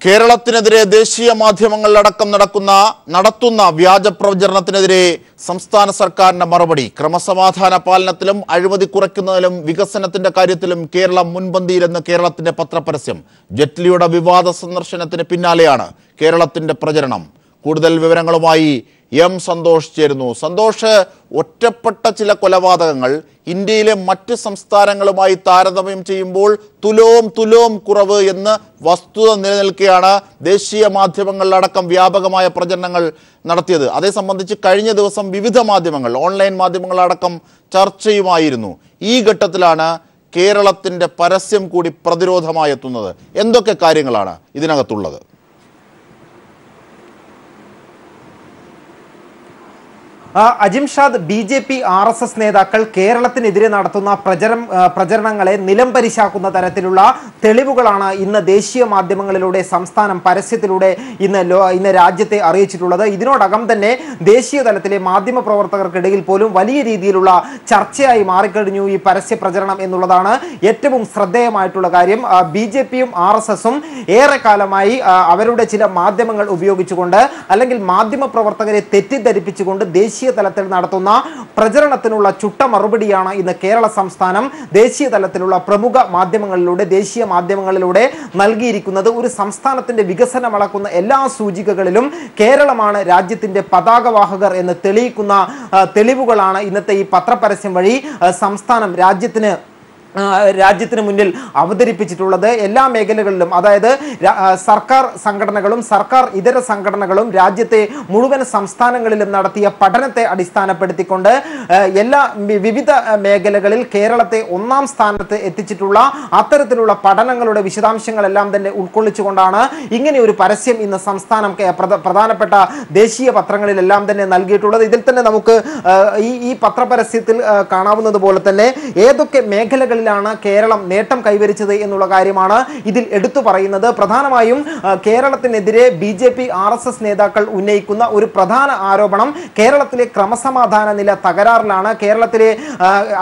കേരളത്തിനെതിരെ ദേശീയ മാധ്യമങ്ങളിലടക്കം നടത്തുന്ന വ്യാജ പ്രചരണത്തിനെതിരെ സംസ്ഥാന സർക്കാരിന്റെ മറുപടി. ക്രമസമാധാന പാലനത്തിലും അഴിമതി കുറയ്ക്കുന്നതിലും വികസനത്തിന്റെ കാര്യത്തിലും കേരളം മുൻപന്തിയിലെന്ന് കേരളത്തിന്റെ പത്രപരസ്യം. ജെറ്റ്ലിയുടെ വിവാദ സന്ദർശനത്തിന് പിന്നാലെയാണ് കേരളത്തിന്റെ പ്രചരണം. കൂടുതൽ വിവരങ്ങളുമായി എം സന്തോഷ് ചേരുന്നു. സന്തോഷ്, ഒറ്റപ്പെട്ട ചില കൊലപാതകങ്ങൾ ഇന്ത്യയിലെ മറ്റ് സംസ്ഥാനങ്ങളുമായി താരതമ്യം ചെയ്യുമ്പോൾ തുലോം കുറവ് എന്ന് വസ്തുത നിലനിൽക്കെയാണ് ദേശീയ മാധ്യമങ്ങളിലടക്കം വ്യാപകമായ പ്രചരണങ്ങൾ നടത്തിയത്. അതേ സംബന്ധിച്ച് കഴിഞ്ഞ ദിവസം വിവിധ മാധ്യമങ്ങൾ, ഓൺലൈൻ മാധ്യമങ്ങളടക്കം ചർച്ചയുമായിരുന്നു. ഈ ഘട്ടത്തിലാണ് കേരളത്തിന്റെ പരസ്യം കൂടി പ്രതിരോധമായി എത്തുന്നത്. എന്തൊക്കെ കാര്യങ്ങളാണ് ഇതിനകത്തുള്ളത്? അജിംഷാദ്, BJP RSS നേതാക്കൾ കേരളത്തിനെതിരെ നടത്തുന്ന പ്രചരണങ്ങളെ നിലംപരിശാക്കുന്ന തരത്തിലുള്ള തെളിവുകളാണ് ഇന്ന് ദേശീയ മാധ്യമങ്ങളിലൂടെ സംസ്ഥാനം പരസ്യത്തിലൂടെ ഇന്ന് രാജ്യത്തെ അറിയിച്ചിട്ടുള്ളത്. ഇതിനോടകം തന്നെ ദേശീയ തലത്തിലെ മാധ്യമ പ്രവർത്തകർക്കിടയിൽ പോലും വലിയ രീതിയിലുള്ള ചർച്ചയായി മാറിക്കഴിഞ്ഞു ഈ പരസ്യ പ്രചരണം എന്നുള്ളതാണ് ഏറ്റവും ശ്രദ്ധേയമായിട്ടുള്ള കാര്യം. BJPയും RSSും ഏറെക്കാലമായി അവരുടെ ചില മാധ്യമങ്ങൾ ഉപയോഗിച്ചുകൊണ്ട് അല്ലെങ്കിൽ മാധ്യമ പ്രവർത്തകരെ തെറ്റിദ്ധരിപ്പിച്ചുകൊണ്ട് ദേശീയ തലത്തിൽ നടത്തുന്ന പ്രചരണത്തിനുള്ള ചുട്ട മറുപടിയാണ് ഇന്ന് കേരള സംസ്ഥാനം ദേശീയ തലത്തിലുള്ള പ്രമുഖ മാധ്യമങ്ങളിലൂടെ, ദേശീയ മാധ്യമങ്ങളിലൂടെ നൽകിയിരിക്കുന്നത്. ഒരു സംസ്ഥാനത്തിന്റെ വികസനം അളക്കുന്ന എല്ലാ സൂചികകളിലും കേരളമാണ് രാജ്യത്തിന്റെ പതാകവാഹകർ എന്ന് തെളിയിക്കുന്ന തെളിവുകളാണ് ഇന്നത്തെ ഈ പത്രപരസ്യം വഴി സംസ്ഥാനം രാജ്യത്തിന് മുന്നിൽ അവതരിപ്പിച്ചിട്ടുള്ളത്. എല്ലാ മേഖലകളിലും, അതായത് സർക്കാർ സംഘടനകളും സർക്കാർ ഇതര സംഘടനകളും രാജ്യത്തെ മുഴുവൻ സംസ്ഥാനങ്ങളിലും നടത്തിയ പഠനത്തെ അടിസ്ഥാനപ്പെടുത്തിക്കൊണ്ട് വിവിധ മേഖലകളിൽ കേരളത്തെ ഒന്നാം സ്ഥാനത്ത് എത്തിച്ചിട്ടുള്ള അത്തരത്തിലുള്ള പഠനങ്ങളുടെ വിശദാംശങ്ങളെല്ലാം തന്നെ ഉൾക്കൊള്ളിച്ചുകൊണ്ടാണ് ഇങ്ങനെ ഒരു പരസ്യം ഇന്ന് സംസ്ഥാനം പ്രധാനപ്പെട്ട ദേശീയ പത്രങ്ങളിലെല്ലാം തന്നെ നൽകിയിട്ടുള്ളത്. ഇതിൽ തന്നെ നമുക്ക് ഈ പത്രപരസ്യത്തിൽ കാണാവുന്നത് പോലെ തന്നെ ഏതൊക്കെ മേഖലകളിൽ കേരളം നേട്ടം കൈവരിച്ചത് എന്നുള്ള കാര്യമാണ് ഇതിൽ എടുത്തു പറയുന്നത്. പ്രധാനമായും കേരളത്തിനെതിരെ BJP RSS നേതാക്കൾ ഉന്നയിക്കുന്ന ഒരു പ്രധാന ആരോപണം കേരളത്തിലെ ക്രമസമാധാന നില തകരാറിലാണ്. കേരളത്തിലെ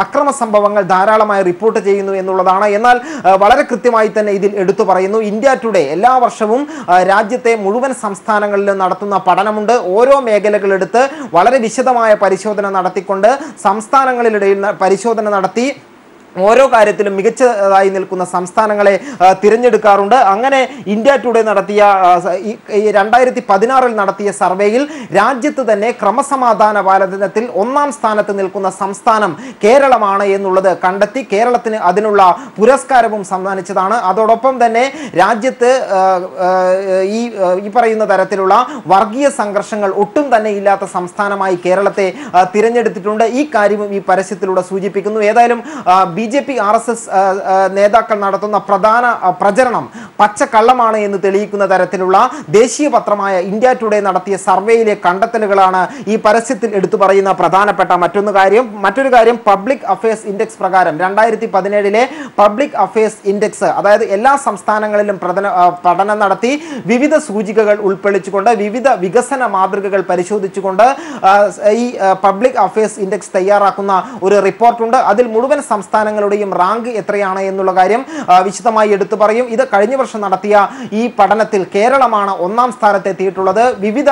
അക്രമ സംഭവങ്ങൾ ധാരാളമായി റിപ്പോർട്ട് ചെയ്യുന്നു എന്നുള്ളതാണ്. എന്നാൽ വളരെ കൃത്യമായി തന്നെ ഇതിൽ എടുത്തു പറയുന്നു. ഇന്ത്യ ടുഡേ എല്ലാ വർഷവും രാജ്യത്തെ മുഴുവൻ സംസ്ഥാനങ്ങളിലും നടത്തുന്ന പഠനമുണ്ട്. ഓരോ മേഖലകളെടുത്ത് വളരെ വിശദമായ പരിശോധന നടത്തിക്കൊണ്ട് സംസ്ഥാനങ്ങളിലിടയിൽ പരിശോധന നടത്തി ഓരോ കാര്യത്തിലും മികച്ചതായി നിൽക്കുന്ന സംസ്ഥാനങ്ങളെ തിരഞ്ഞെടുക്കാറുണ്ട്. അങ്ങനെ ഇന്ത്യ ടുഡേ നടത്തിയ 2016 നടത്തിയ സർവേയിൽ രാജ്യത്ത് തന്നെ ക്രമസമാധാന പാലനത്തിൽ ഒന്നാം സ്ഥാനത്ത് നിൽക്കുന്ന സംസ്ഥാനം കേരളമാണ് എന്നുള്ളത് കണ്ടെത്തി കേരളത്തിന് അതിനുള്ള പുരസ്കാരവും സമ്മാനിച്ചതാണ്. അതോടൊപ്പം തന്നെ രാജ്യത്ത് ഈ പറയുന്ന തരത്തിലുള്ള വർഗീയ സംഘർഷങ്ങൾ ഒട്ടും തന്നെ ഇല്ലാത്ത സംസ്ഥാനമായി കേരളത്തെ തിരഞ്ഞെടുത്തിട്ടുണ്ട്. ഈ കാര്യവും ഈ പരസ്യത്തിലൂടെ സൂചിപ്പിക്കുന്നു. ഏതായാലും BJP RSS നേതാക്കൾ നടത്തുന്ന പ്രധാന പ്രചരണം പച്ചക്കള്ളമാണ് എന്ന് തെളിയിക്കുന്ന തരത്തിലുള്ള ദേശീയ പത്രമായ ഇന്ത്യ ടുഡേ നടത്തിയ സർവേയിലെ കണ്ടെത്തലുകളാണ് ഈ പരസ്യത്തിൽ എടുത്തു പറയുന്ന പ്രധാനപ്പെട്ട മറ്റൊരു കാര്യം പബ്ലിക് അഫയേഴ്സ് ഇൻഡെക്സ് പ്രകാരം 2017 പബ്ലിക് അഫയേഴ്സ് ഇൻഡെക്സ്, അതായത് എല്ലാ സംസ്ഥാനങ്ങളിലും പഠനം നടത്തി വിവിധ സൂചികകൾ ഉൾപ്പെടുത്തിക്കൊണ്ട് വിവിധ വികസന മാതൃകകൾ പരിശോധിച്ചുകൊണ്ട് ഈ പബ്ലിക് അഫയേഴ്സ് ഇൻഡെക്സ് തയ്യാറാക്കുന്ന ഒരു റിപ്പോർട്ടുണ്ട്. അതിൽ മുഴുവൻ സംസ്ഥാനങ്ങളുടെയും റാങ്ക് എത്രയാണ് എന്നുള്ള കാര്യം വിശദമായി എടുത്തു പറയും. ഇത് കഴിഞ്ഞ വർഷം നടത്തിയ ഈ പഠനത്തിൽ കേരളമാണ് ഒന്നാം സ്ഥാനത്തെത്തിയിട്ടുള്ളത്. വിവിധ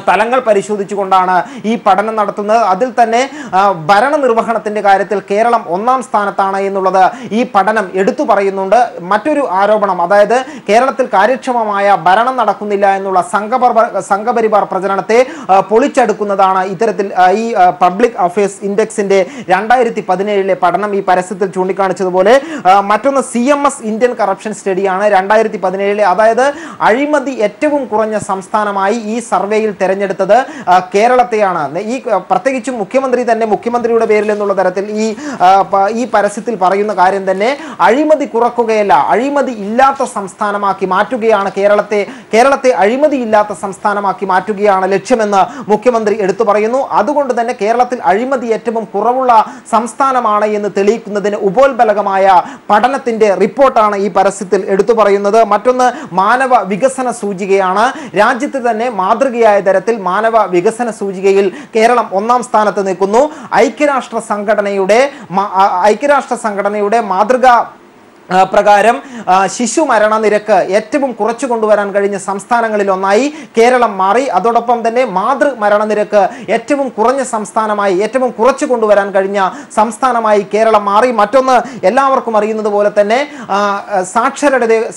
തലങ്ങൾ പരിശോധിച്ചുകൊണ്ടാണ് ഈ പഠനം നടത്തുന്നത്. അതിൽ തന്നെ ഭരണനിർവഹണത്തിന്റെ കാര്യത്തിൽ കേരളം ഒന്നാം സ്ഥാനത്താണ് എന്നുള്ളത് ഈ പഠനം എടുത്തു പറയുന്നുണ്ട്. മറ്റൊരു ആരോപണം, അതായത് കേരളത്തിൽ കാര്യക്ഷമമായ ഭരണം നടക്കുന്നില്ല എന്നുള്ള സംഘപരിവാർ പ്രചരണത്തെ പൊളിച്ചെടുക്കുന്നതാണ് ഇത്തരത്തിൽ ഈ പബ്ലിക് അഫയേഴ്സ് ഇൻഡെക്സിന്റെ 2017 പഠനം ഈ പരസ്യത്തിൽ ചൂണ്ടിക്കാണിച്ചതുപോലെ. മറ്റൊന്ന് CMS ഇന്ത്യൻ കറപ്ഷൻ സ്റ്റഡിയാണ് 2017. അതായത് അഴിമതി ഏറ്റവും കുറഞ്ഞ സംസ്ഥാനമായി ഈ സർവേയിൽ തെരഞ്ഞെടുത്തത് കേരളത്തെയാണ്. ഈ പ്രത്യേകിച്ചും മുഖ്യമന്ത്രിയുടെ പേരിൽ എന്നുള്ള തരത്തിൽ ഈ പരസ്യത്തിൽ പറയുന്ന കാര്യം തന്നെ അഴിമതി കുറക്കുകയല്ല, അഴിമതി ഇല്ലാത്ത സംസ്ഥാനമാക്കി മാറ്റുകയാണ് കേരളത്തെ അഴിമതി ഇല്ലാത്ത സംസ്ഥാനമാക്കി മാറ്റുകയാണ് ലക്ഷ്യമെന്ന് മുഖ്യമന്ത്രി എടുത്തു പറയുന്നു. അതുകൊണ്ട് തന്നെ കേരളത്തിൽ അഴിമതി ഏറ്റവും കുറവുള്ള സംസ്ഥാനമാണ് എന്ന് തെളിയിക്കുന്നതിന് ഉപോത്ബലകമായ പഠനത്തിന്റെ റിപ്പോർട്ടാണ് ഈ പരസ്യത്തിൽ എടുത്തു പറയുന്നത്. മറ്റൊന്ന് മാനവ വികസന സൂചികയാണ്. രാജ്യത്ത് തന്നെ മാതൃകയായ തരത്തിൽ മാനവ വികസന സൂചികയിൽ കേരളം ഒന്നാം സ്ഥാനത്ത് നിൽക്കുന്നു. ഐക്യരാഷ്ട്ര സംഘടനയുടെ മാതൃക പ്രകാരം ശിശു മരണനിരക്ക് ഏറ്റവും കുറച്ചു കൊണ്ടുവരാൻ കഴിഞ്ഞ സംസ്ഥാനങ്ങളിൽ ഒന്നായി കേരളം മാറി. അതോടൊപ്പം തന്നെ മാതൃ മരണനിരക്ക് ഏറ്റവും കുറഞ്ഞ സംസ്ഥാനമായി, ഏറ്റവും കുറച്ചു കൊണ്ടുവരാൻ കഴിഞ്ഞ സംസ്ഥാനമായി കേരളം മാറി. മറ്റൊന്ന്, എല്ലാവർക്കും അറിയുന്നത് പോലെ തന്നെ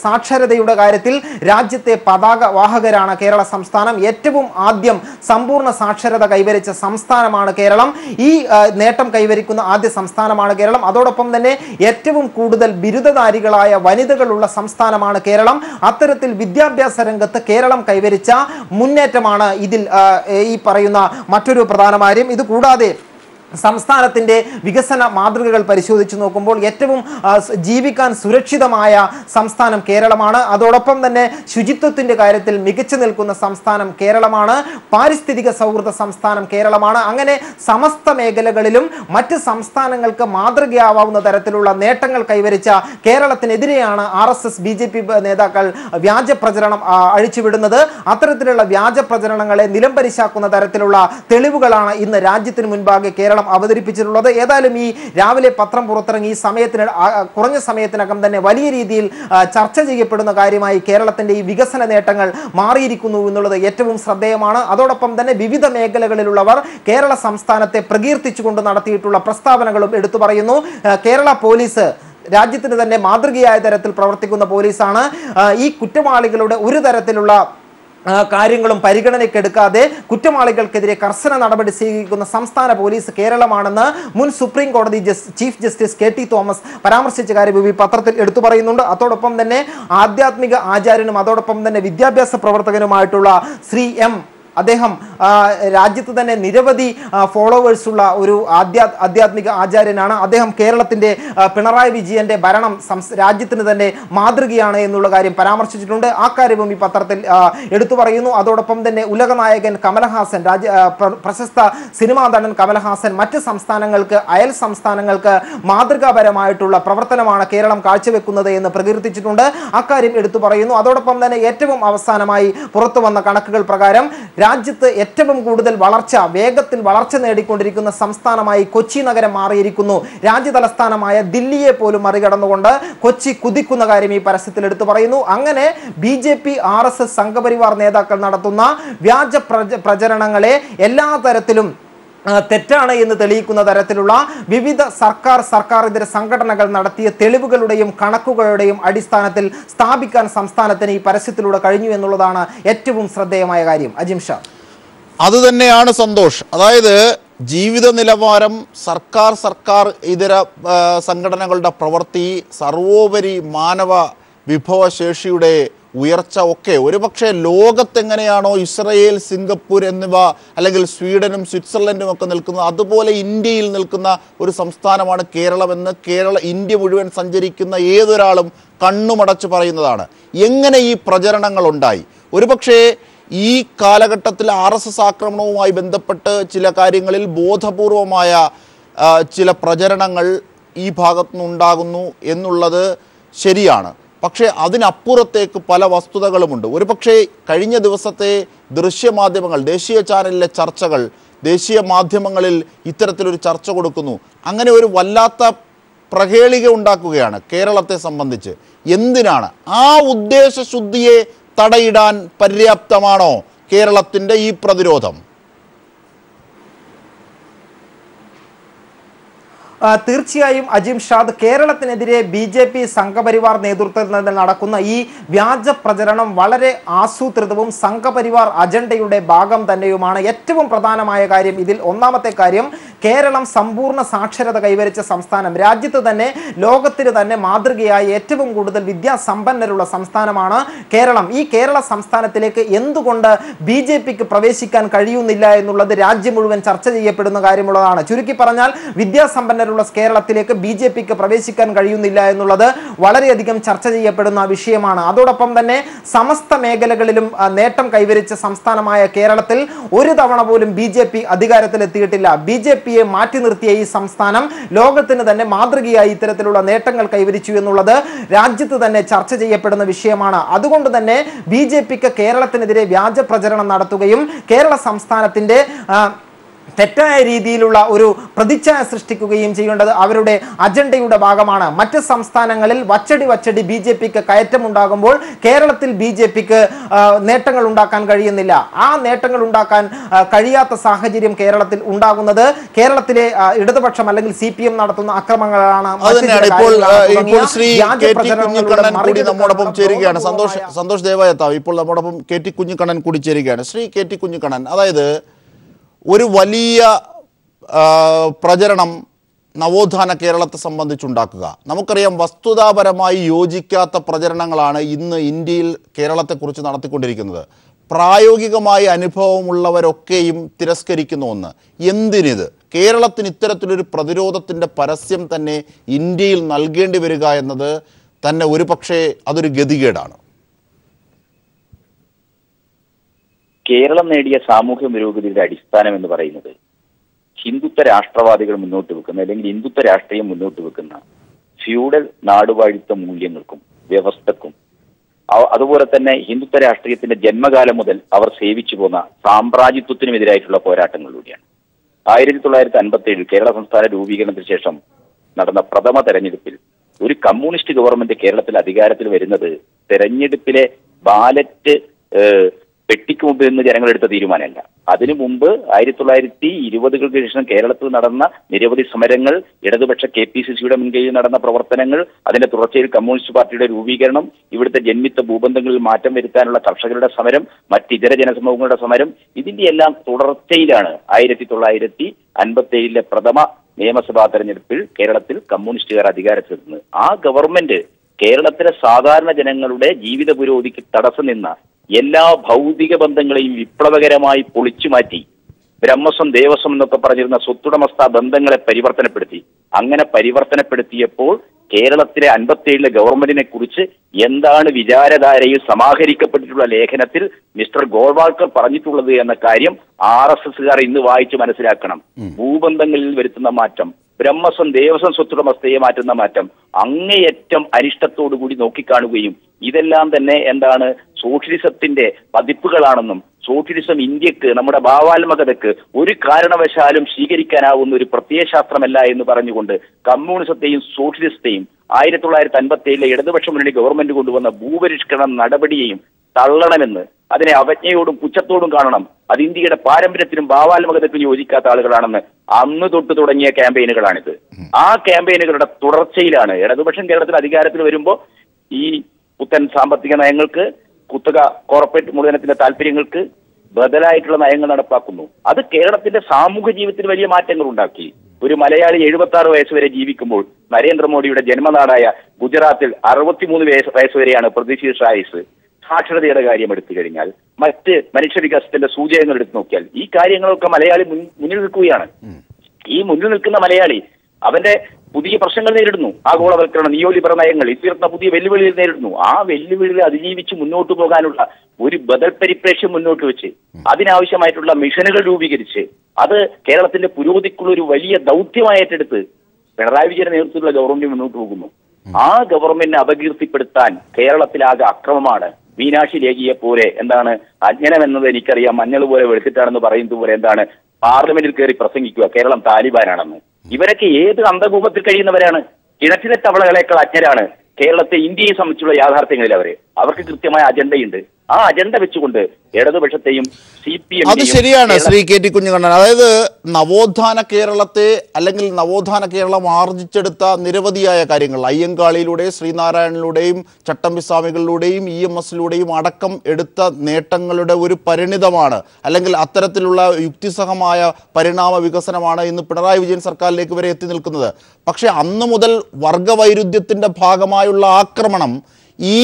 സാക്ഷരതയുടെ കാര്യത്തിൽ രാജ്യത്തെ പതാക വാഹകരാണ് കേരള സംസ്ഥാനം. ഏറ്റവും ആദ്യം സമ്പൂർണ്ണ സാക്ഷരത കൈവരിച്ച സംസ്ഥാനമാണ് കേരളം. ഈ നേട്ടം കൈവരിക്കുന്ന ആദ്യ സംസ്ഥാനമാണ് കേരളം. അതോടൊപ്പം തന്നെ ഏറ്റവും കൂടുതൽ ബിരുദധാരികളായ വനിതകളുള്ള സംസ്ഥാനമാണ് കേരളം. അത്തരത്തിൽ വിദ്യാഭ്യാസ രംഗത്ത് കേരളം കൈവരിച്ച മുന്നേറ്റമാണ് ഇതിൽ ഈ പറയുന്ന മറ്റൊരു പ്രധാന കാര്യം. ഇത് കൂടാതെ സംസ്ഥാനത്തിൻ്റെ വികസന മാതൃകകൾ പരിശോധിച്ച് നോക്കുമ്പോൾ ഏറ്റവും ജീവിക്കാൻ സുരക്ഷിതമായ സംസ്ഥാനം കേരളമാണ്. അതോടൊപ്പം തന്നെ ശുചിത്വത്തിൻ്റെ കാര്യത്തിൽ മികച്ചു നിൽക്കുന്ന സംസ്ഥാനം കേരളമാണ്. പാരിസ്ഥിതിക സൗഹൃദ സംസ്ഥാനം കേരളമാണ്. അങ്ങനെ സമസ്ത മേഖലകളിലും മറ്റ് സംസ്ഥാനങ്ങൾക്ക് മാതൃകയാവാവുന്ന തരത്തിലുള്ള നേട്ടങ്ങൾ കൈവരിച്ച കേരളത്തിനെതിരെയാണ് RSS BJP നേതാക്കൾ വ്യാജ പ്രചരണം അഴിച്ചുവിടുന്നത്. അത്തരത്തിലുള്ള വ്യാജ പ്രചരണങ്ങളെ നിലംപരിശാക്കുന്ന തരത്തിലുള്ള തെളിവുകളാണ് ഇന്ന് രാജ്യത്തിന് മുൻപാകെ കേരളം അവതരിപ്പിച്ചിട്ടുള്ളത്. ഏതായാലും ഈ രാവിലെ പത്രം പുറത്തിറങ്ങി കുറഞ്ഞ സമയത്തിനകം തന്നെ വലിയ രീതിയിൽ ചർച്ച ചെയ്യപ്പെടുന്ന കാര്യമായി കേരളത്തിന്റെ ഈ വികസന നേട്ടങ്ങൾ മാറിയിരിക്കുന്നു എന്നുള്ളത് ഏറ്റവും ശ്രദ്ധേയമാണ്. അതോടൊപ്പം തന്നെ വിവിധ മേഖലകളിലുള്ളവർ കേരള സംസ്ഥാനത്തെ പ്രകീർത്തിച്ചുകൊണ്ട് നടത്തിയിട്ടുള്ള പ്രസ്താവനകളും എടുത്തു പറയുന്നു. കേരള പോലീസ് രാജ്യത്തിന് തന്നെ മാതൃകയായ തരത്തിൽ പ്രവർത്തിക്കുന്ന പോലീസാണ്. ഈ കുറ്റവാളികളുടെ ഒരു തരത്തിലുള്ള കാര്യങ്ങളും പരിഗണനയ്ക്കെടുക്കാതെ കുറ്റവാളികൾക്കെതിരെ കർശന നടപടി സ്വീകരിക്കുന്ന സംസ്ഥാന പോലീസ് കേരളമാണെന്ന് മുൻ സുപ്രീം കോടതി ചീഫ് ജസ്റ്റിസ് KT തോമസ് പരാമർശിച്ച കാര്യം ഈ പത്രത്തിൽ എടുത്തു പറയുന്നുണ്ട്. അതോടൊപ്പം തന്നെ ആധ്യാത്മിക ആചാര്യനും അതോടൊപ്പം തന്നെ വിദ്യാഭ്യാസ പ്രവർത്തകനുമായിട്ടുള്ള ശ്രീ M അദ്ദേഹം രാജ്യത്ത് തന്നെ നിരവധി ഫോളോവേഴ്സുള്ള ഒരു ആധ്യാത്മിക ആചാര്യനാണ്. അദ്ദേഹം കേരളത്തിൻ്റെ പിണറായി വിജയന്റെ ഭരണം രാജ്യത്തിന് തന്നെ മാതൃകയാണ് എന്നുള്ള കാര്യം പരാമർശിച്ചിട്ടുണ്ട്. ആ കാര്യവും ഈ പത്രത്തിൽ എടുത്തു പറയുന്നു. അതോടൊപ്പം തന്നെ ഉലകനായകൻ കമലഹാസൻ, പ്രശസ്ത സിനിമാ നടൻ കമലഹാസൻ മറ്റ് സംസ്ഥാനങ്ങൾക്ക്, അയൽ സംസ്ഥാനങ്ങൾക്ക് മാതൃകാപരമായിട്ടുള്ള പ്രവർത്തനമാണ് കേരളം കാഴ്ചവെക്കുന്നത് എന്ന് പ്രകീർത്തിച്ചിട്ടുണ്ട്. അക്കാര്യം എടുത്തു പറയുന്നു. അതോടൊപ്പം തന്നെ ഏറ്റവും അവസാനമായി പുറത്തു വന്ന കണക്കുകൾ പ്രകാരം രാജ്യത്ത് ഏറ്റവും കൂടുതൽ വേഗത്തിൽ വളർച്ച നേടിക്കൊണ്ടിരിക്കുന്ന സംസ്ഥാനമായി കൊച്ചി നഗരം മാറിയിരിക്കുന്നു. രാജ്യതലസ്ഥാനമായ ദില്ലിയെ പോലും മറികടന്നുകൊണ്ട് കൊച്ചി കുതിക്കുന്ന കാര്യം ഈ പരസ്യത്തിൽ എടുത്തു പറയുന്നു. അങ്ങനെ BJP RSS സംഘപരിവാർ നേതാക്കൾ നടത്തുന്ന വ്യാജ പ്രചരണങ്ങളെ എല്ലാ തരത്തിലും തെറ്റാണ് എന്ന് തെളിയിക്കുന്ന തരത്തിലുള്ള വിവിധ സർക്കാർ ഇതര സംഘടനകൾ നടത്തിയ തെളിവുകളുടെയും കണക്കുകളുടെയും അടിസ്ഥാനത്തിൽ സ്ഥാപിക്കാൻ സംസ്ഥാനത്തിന് ഈ പരസ്യത്തിലൂടെ കഴിഞ്ഞു എന്നുള്ളതാണ് ഏറ്റവും ശ്രദ്ധേയമായ കാര്യം. അജിം ഷാ, അതുതന്നെയാണ് സന്തോഷ്. അതായത് ജീവിത നിലവാരം, സർക്കാർ ഇതര സംഘടനകളുടെ പ്രവൃത്തി, സർവോപരി മാനവ വിഭവശേഷിയുടെ ഉയർച്ച ഒക്കെ ഒരുപക്ഷെ ലോകത്തെങ്ങനെയാണോ ഇസ്രയേൽ, സിംഗപ്പൂർ എന്നിവ അല്ലെങ്കിൽ സ്വീഡനും സ്വിറ്റ്സർലൻഡും ഒക്കെ നിൽക്കുന്നത് അതുപോലെ ഇന്ത്യയിൽ നിൽക്കുന്ന ഒരു സംസ്ഥാനമാണ് കേരളമെന്ന് ഇന്ത്യ മുഴുവൻ സഞ്ചരിക്കുന്ന ഏതൊരാളും കണ്ണുമടച്ച് പറയുന്നതാണ്. എങ്ങനെ ഈ പ്രചരണങ്ങൾ ഉണ്ടായി? ഒരുപക്ഷെ ഈ കാലഘട്ടത്തിൽ RSS ആക്രമണവുമായി ബന്ധപ്പെട്ട് ചില കാര്യങ്ങളിൽ ബോധപൂർവമായ ചില പ്രചരണങ്ങൾ ഈ ഭാഗത്തുനിന്നുണ്ടാകുന്നു എന്നുള്ളത് ശരിയാണ്. പക്ഷേ അതിനപ്പുറത്തേക്ക് പല വസ്തുതകളുമുണ്ട്. ഒരുപക്ഷെ കഴിഞ്ഞ ദിവസത്തെ ദൃശ്യമാധ്യമങ്ങൾ, ദേശീയ ചാനലിലെ ചർച്ചകൾ, ദേശീയ മാധ്യമങ്ങളിൽ ഇത്തരത്തിലൊരു ചർച്ച കൊടുക്കുന്നു. അങ്ങനെ ഒരു വല്ലാത്ത പ്രഹേളിക ഉണ്ടാക്കുകയാണ് കേരളത്തെ സംബന്ധിച്ച്. എന്തിനാണ്? ആ ഉദ്ദേശശുദ്ധിയെ തടയിടാൻ പര്യാപ്തമാണോ കേരളത്തിൻ്റെ ഈ പ്രതിരോധം? തീർച്ചയായും അജിം ഷാദ്, കേരളത്തിനെതിരെ BJP സംഘപരിവാർ നേതൃത്വത്തിൽ നടക്കുന്ന ഈ വ്യാജ പ്രചരണം വളരെ ആസൂത്രിതവും സംഘപരിവാർ അജണ്ടയുടെ ഭാഗം തന്നെയുമാണ്. ഏറ്റവും പ്രധാനമായ കാര്യം ഇതിൽ ഒന്നാമത്തെ കാര്യം, കേരളം സമ്പൂർണ്ണ സാക്ഷരത കൈവരിച്ച സംസ്ഥാനം, രാജ്യത്ത് തന്നെ ലോകത്തിന് തന്നെ മാതൃകയായി ഏറ്റവും കൂടുതൽ വിദ്യാസമ്പന്നരുള്ള സംസ്ഥാനമാണ് കേരളം. ഈ കേരള സംസ്ഥാനത്തിലേക്ക് എന്തുകൊണ്ട് BJPക്ക് പ്രവേശിക്കാൻ കഴിയുന്നില്ല എന്നുള്ളത് രാജ്യം മുഴുവൻ ചർച്ച ചെയ്യപ്പെടുന്ന കാര്യമുള്ളതാണ്. ചുരുക്കി പറഞ്ഞാൽ വിദ്യാസമ്പന്നരുള്ള കേരളത്തിലേക്ക് BJPക്ക് പ്രവേശിക്കാൻ കഴിയുന്നില്ല എന്നുള്ളത് വളരെയധികം ചർച്ച ചെയ്യപ്പെടുന്ന വിഷയമാണ്. അതോടൊപ്പം തന്നെ സമസ്ത മേഖലകളിലും നേട്ടം കൈവരിച്ച സംസ്ഥാനമായ കേരളത്തിൽ ഒരു തവണ പോലും BJP അധികാരത്തിലെത്തിയിട്ടില്ല. BJPയെ മാറ്റി നിർത്തിയ ഈ സംസ്ഥാനം ലോകത്തിന് തന്നെ മാതൃകയായി ഇത്തരത്തിലുള്ള നേട്ടങ്ങൾ കൈവരിച്ചു എന്നുള്ളത് രാജ്യത്ത് തന്നെ ചർച്ച ചെയ്യപ്പെടുന്ന വിഷയമാണ്. അതുകൊണ്ട് തന്നെ BJPക്ക് കേരളത്തിനെതിരെ വ്യാജ പ്രചരണം നടത്തുകയും കേരള സംസ്ഥാനത്തിന്റെ തെറ്റായ രീതിയിലുള്ള ഒരു പ്രതിച്ഛായ സൃഷ്ടിക്കുകയും ചെയ്യേണ്ടത് അവരുടെ അജണ്ടയുടെ ഭാഗമാണ്. മറ്റ് സംസ്ഥാനങ്ങളിൽ വച്ചടി BJPക്ക് കയറ്റമുണ്ടാകുമ്പോൾ കേരളത്തിൽ BJPക്ക് നേട്ടങ്ങൾ ഉണ്ടാക്കാൻ കഴിയുന്നില്ല. ആ നേട്ടങ്ങൾ ഉണ്ടാക്കാൻ കഴിയാത്ത സാഹചര്യം കേരളത്തിൽ ഉണ്ടാകുന്നത് കേരളത്തിലെ ഇടതുപക്ഷം അല്ലെങ്കിൽ CPM നടത്തുന്ന അക്രമങ്ങളാണ്. നമ്മോടൊപ്പം ചേരുകയാണ് സന്തോഷ് ദേവായത്താവ്. ഇപ്പോൾ നമ്മോടൊപ്പം KT കുഞ്ഞിക്കണ്ണൻ കൂടി ചേരുകയാണ്. ശ്രീ KT കുഞ്ഞിക്കണ്ണൻ, അതായത് ഒരു വലിയ പ്രചരണം നവോത്ഥാന കേരളത്തെ സംബന്ധിച്ചുണ്ടാക്കുക. നമുക്കറിയാം, വസ്തുതാപരമായി യോജിക്കാത്ത പ്രചരണങ്ങളാണ് ഇന്ന് ഇന്ത്യയിൽ കേരളത്തെക്കുറിച്ച് നടത്തിക്കൊണ്ടിരിക്കുന്നത്. പ്രായോഗികമായ അനുഭവമുള്ളവരൊക്കെയും തിരസ്കരിക്കുന്ന ഒന്ന്. എന്തിനിത്? കേരളത്തിന് ഇത്തരത്തിലൊരു പ്രതിരോധത്തിൻ്റെ പരസ്യം തന്നെ ഇന്ത്യയിൽ നൽകേണ്ടി വരിക എന്നത് തന്നെ ഒരു പക്ഷേ അതൊരു ഗതികേടാണ്. കേരളം നേടിയ സാമൂഹ്യ പുരോഗതിയുടെ അടിസ്ഥാനം എന്ന് പറയുന്നത് ഹിന്ദുത്വ രാഷ്ട്രവാദികൾ മുന്നോട്ട് വെക്കുന്ന അല്ലെങ്കിൽ ഹിന്ദുത്വ രാഷ്ട്രീയം മുന്നോട്ട് വെക്കുന്ന ഫ്യൂഡൽ നാടുവാഴിത്ത മൂല്യങ്ങൾക്കും വ്യവസ്ഥക്കും അതുപോലെ തന്നെ ഹിന്ദുത്വ രാഷ്ട്രീയത്തിന്റെ ജന്മകാലം മുതൽ അവർ സേവിച്ചു പോന്ന സാമ്രാജ്യത്വത്തിനുമെതിരായിട്ടുള്ള പോരാട്ടങ്ങളിലൂടെയാണ്. 1957 കേരള സംസ്ഥാന രൂപീകരണത്തിന് ശേഷം നടന്ന പ്രഥമ തെരഞ്ഞെടുപ്പിൽ ഒരു കമ്മ്യൂണിസ്റ്റ് ഗവൺമെന്റ് കേരളത്തിൽ അധികാരത്തിൽ വരുന്നത് തെരഞ്ഞെടുപ്പിലെ ബാലറ്റ് പെട്ടിക്ക് മുമ്പ് നിന്ന് ജനങ്ങളെടുത്ത തീരുമാനമല്ല. അതിനു മുമ്പ് 1920-കൾക്ക് ശേഷം കേരളത്തിൽ നടന്ന നിരവധി സമരങ്ങൾ, ഇടതുപക്ഷ KPCCയുടെ മുൻകൈയിൽ നടന്ന പ്രവർത്തനങ്ങൾ, അതിന്റെ തുടർച്ചയിൽ കമ്മ്യൂണിസ്റ്റ് പാർട്ടിയുടെ രൂപീകരണം, ഇവിടുത്തെ ജന്മിത്ത ഭൂബന്ധങ്ങളിൽ മാറ്റം വരുത്താനുള്ള കർഷകരുടെ സമരം, മറ്റിതര ജനസമൂഹങ്ങളുടെ സമരം, ഇതിന്റെ എല്ലാം തുടർച്ചയിലാണ് 1957 പ്രഥമ നിയമസഭാ തെരഞ്ഞെടുപ്പിൽ കേരളത്തിൽ കമ്മ്യൂണിസ്റ്റുകാർ അധികാരത്തിലെത്തുന്നത്. ആ ഗവൺമെന്റ് കേരളത്തിലെ സാധാരണ ജനങ്ങളുടെ ജീവിത പുരോഗതിക്ക് തടസ്സം നിന്ന എല്ലാ ഭൗതിക ബന്ധങ്ങളെയും വിപ്ലവകരമായി പൊളിച്ചു മാറ്റി ബ്രഹ്മസ്വം ദേവസ്വം എന്നൊക്കെ പറഞ്ഞിരുന്ന സ്വത്തുടമസ്ഥ ബന്ധങ്ങളെ പരിവർത്തനപ്പെടുത്തി. അങ്ങനെ പരിവർത്തനപ്പെടുത്തിയപ്പോൾ കേരളത്തിലെ 57 ഗവൺമെന്റിനെ കുറിച്ച് എന്താണ് വിചാരധാരയിൽ സമാഹരിക്കപ്പെട്ടിട്ടുള്ള ലേഖനത്തിൽ മിസ്റ്റർ ഗോൾവാൾക്കർ പറഞ്ഞിട്ടുള്ളത് എന്ന കാര്യം RSSകാർ ഇന്ന് വായിച്ച് മനസ്സിലാക്കണം. ഭൂബന്ധങ്ങളിൽ വരുത്തുന്ന മാറ്റം, ബ്രഹ്മസ്വം ദേവസ്വം സ്വത്തുടമസ്ഥയെ മാറ്റുന്ന മാറ്റം അങ്ങേയറ്റം അനിഷ്ടത്തോടുകൂടി നോക്കിക്കാണുകയും ഇതെല്ലാം തന്നെ എന്താണ് സോഷ്യലിസത്തിന്റെ പതിപ്പുകളാണെന്നും സോഷ്യലിസം ഇന്ത്യക്ക്, നമ്മുടെ ഭാവാത്മകതയ്ക്ക് ഒരു കാരണവശാലും സ്വീകരിക്കാനാവുന്ന ഒരു പ്രത്യയശാസ്ത്രമല്ല എന്ന് പറഞ്ഞുകൊണ്ട് കമ്മ്യൂണിസത്തെയും സോഷ്യലിസത്തെയും 1957 ഇടതുപക്ഷ മുന്നണി ഗവൺമെന്റ് കൊണ്ടുവന്ന ഭൂപരിഷ്കരണ നടപടിയെയും തള്ളണമെന്ന്, അതിനെ അവജ്ഞയോടും പുച്ഛത്തോടും കാണണം, അത് ഇന്ത്യയുടെ പാരമ്പര്യത്തിനും ഭാവാത്മകതയ്ക്കും യോജിക്കാത്ത ആളുകളാണെന്ന് അന്ന് തൊട്ട് തുടങ്ങിയ ക്യാമ്പയിനുകളാണിത്. ആ ക്യാമ്പയിനുകളുടെ തുടർച്ചയിലാണ് ഇടതുപക്ഷം കേരളത്തിൽ അധികാരത്തിൽ വരുമ്പോൾ ഈ പുത്തൻ സാമ്പത്തിക നയങ്ങൾക്ക്, കുത്തക കോർപ്പറേറ്റ് മൂലധനത്തിന്റെ താല്പര്യങ്ങൾക്ക് ബദലായിട്ടുള്ള നയങ്ങൾ നടപ്പാക്കുന്നു. അത് കേരളത്തിന്റെ സാമൂഹ്യ ജീവിതത്തിൽ വലിയ മാറ്റങ്ങൾ ഉണ്ടാക്കി. ഒരു മലയാളി 76 വയസ്സ് വരെ ജീവിക്കുമ്പോൾ നരേന്ദ്രമോദിയുടെ ജന്മനാടായ ഗുജറാത്തിൽ 63 വയസ്സ് വരെയാണ് പ്രതിശീർഷ ആയുസ്. സാക്ഷരതയുടെ കാര്യം എടുത്തു കഴിഞ്ഞാൽ, മറ്റ് മനുഷ്യവികാസത്തിന്റെ സൂചകങ്ങൾ എടുത്തു നോക്കിയാൽ ഈ കാര്യങ്ങളൊക്കെ മലയാളി മുന്നിൽ നിൽക്കുകയാണ്. ഈ മുന്നിൽ നിൽക്കുന്ന മലയാളി അവന്റെ പുതിയ പ്രശ്നങ്ങൾ നേരിടുന്നു. ആഗോളവൽക്കരണം, നിയോലിബറൽ നയങ്ങൾ, ഇത്തരത്തിലുള്ള പുതിയ വെല്ലുവിളികൾ നേരിടുന്നു. ആ വെല്ലുവിളികളെ അതിജീവിച്ച് മുന്നോട്ട് പോകാനുള്ള ഒരു ബദൽ പരിപ്രേക്ഷ്യം മുന്നോട്ട് വെച്ച് അതിനാവശ്യമായിട്ടുള്ള മിഷനുകൾ രൂപീകരിച്ച് അത് കേരളത്തിന്റെ പുരോഗതിക്കുള്ള ഒരു വലിയ ദൗത്യമായി ഏറ്റെടുത്ത് പിണറായി വിജയന്റെ നേതൃത്വത്തിലുള്ള ഗവൺമെന്റ് മുന്നോട്ട് പോകുന്നു. ആ ഗവൺമെന്റിനെ അപകീർത്തിപ്പെടുത്താൻ കേരളത്തിലാകെ അക്രമമാണ്. മീനാക്ഷി ലേഖിയെ പോലെ എന്താണ് അജ്ഞനം എന്നത് എനിക്കറിയാം, മഞ്ഞൾ പോലെ വെളുത്തിട്ടാണെന്ന് പറയുന്നത് പോലെ എന്താണ് പാർലമെന്റിൽ കയറി പ്രസംഗിക്കുക കേരളം താലിബാനാണെന്ന്. ഇവരൊക്കെ ഏത് അന്ധകൂപത്തിൽ കഴിയുന്നവരാണ്? കിണറ്റിലെ തവളകളേക്കാൾ അജ്ഞരാണ് കേരളത്തെ, ഇന്ത്യയെ സംബന്ധിച്ചുള്ള യാഥാർത്ഥ്യങ്ങളിൽ അവർക്ക് കൃത്യമായ അജണ്ടയുണ്ട്. ആ അജണ്ട വെച്ചുകൊണ്ട് ഇടതുപക്ഷത്തെയും CPM അത് ശരിയാണ് ശ്രീ KT കുഞ്ഞിക്കണ്ണൻ. അതായത് നവോത്ഥാന കേരളത്തെ അല്ലെങ്കിൽ നവോത്ഥാന കേരളം ആർജിച്ചെടുത്ത നിരവധിയായ കാര്യങ്ങൾ അയ്യങ്കാളിയിലൂടെ, ശ്രീനാരായണനിലൂടെയും, ചട്ടമ്പിസ്വാമികളിലൂടെയും, EMSലൂടെയും അടക്കം എടുത്ത നേട്ടങ്ങളുടെ ഒരു പരിണിതമാണ്, അല്ലെങ്കിൽ അത്തരത്തിലുള്ള യുക്തിസഹമായ പരിണാമ വികസനമാണ് ഇന്ന് പിണറായി വിജയൻ സർക്കാരിലേക്ക് വരെ എത്തി നിൽക്കുന്നത്. പക്ഷേ അന്ന് മുതൽ വർഗവൈരുദ്ധ്യത്തിൻ്റെ ഭാഗമായുള്ള ആക്രമണം ഈ